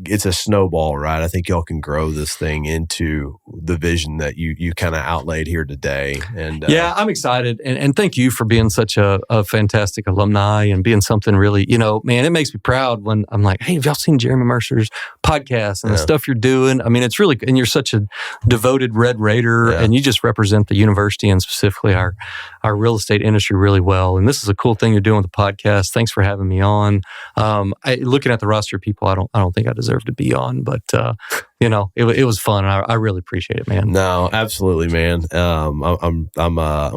it's a snowball, right? I think y'all can grow this thing into the vision that you kind of outlaid here today. And yeah, I'm excited. And thank you for being such a fantastic alumni and being something really, man, it makes me proud when I'm like, hey, have y'all seen Jeremy Mercer's podcast and the stuff you're doing? I mean, it's really, and you're such a devoted Red Raider and you just represent the university and specifically our real estate industry really well. And this is a cool thing you're doing with the podcast. Thanks for having me on. Looking at the roster of people, I don't think I deserve to be on, but it was fun, and I really appreciate it, man. No, absolutely, man. I'm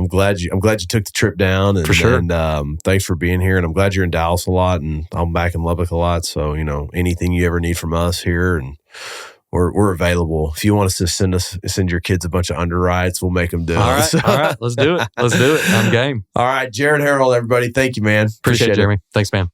glad you took the trip down, and, for sure. And thanks for being here. And I'm glad you're in Dallas a lot, and I'm back in Lubbock a lot. So anything you ever need from us here, and we're available. If you want us to send your kids a bunch of underwrites, we'll make them do it. All right, let's do it. I'm game. All right, Jared Harrell, everybody. Thank you, man. Appreciate it, Jeremy. Thanks, man.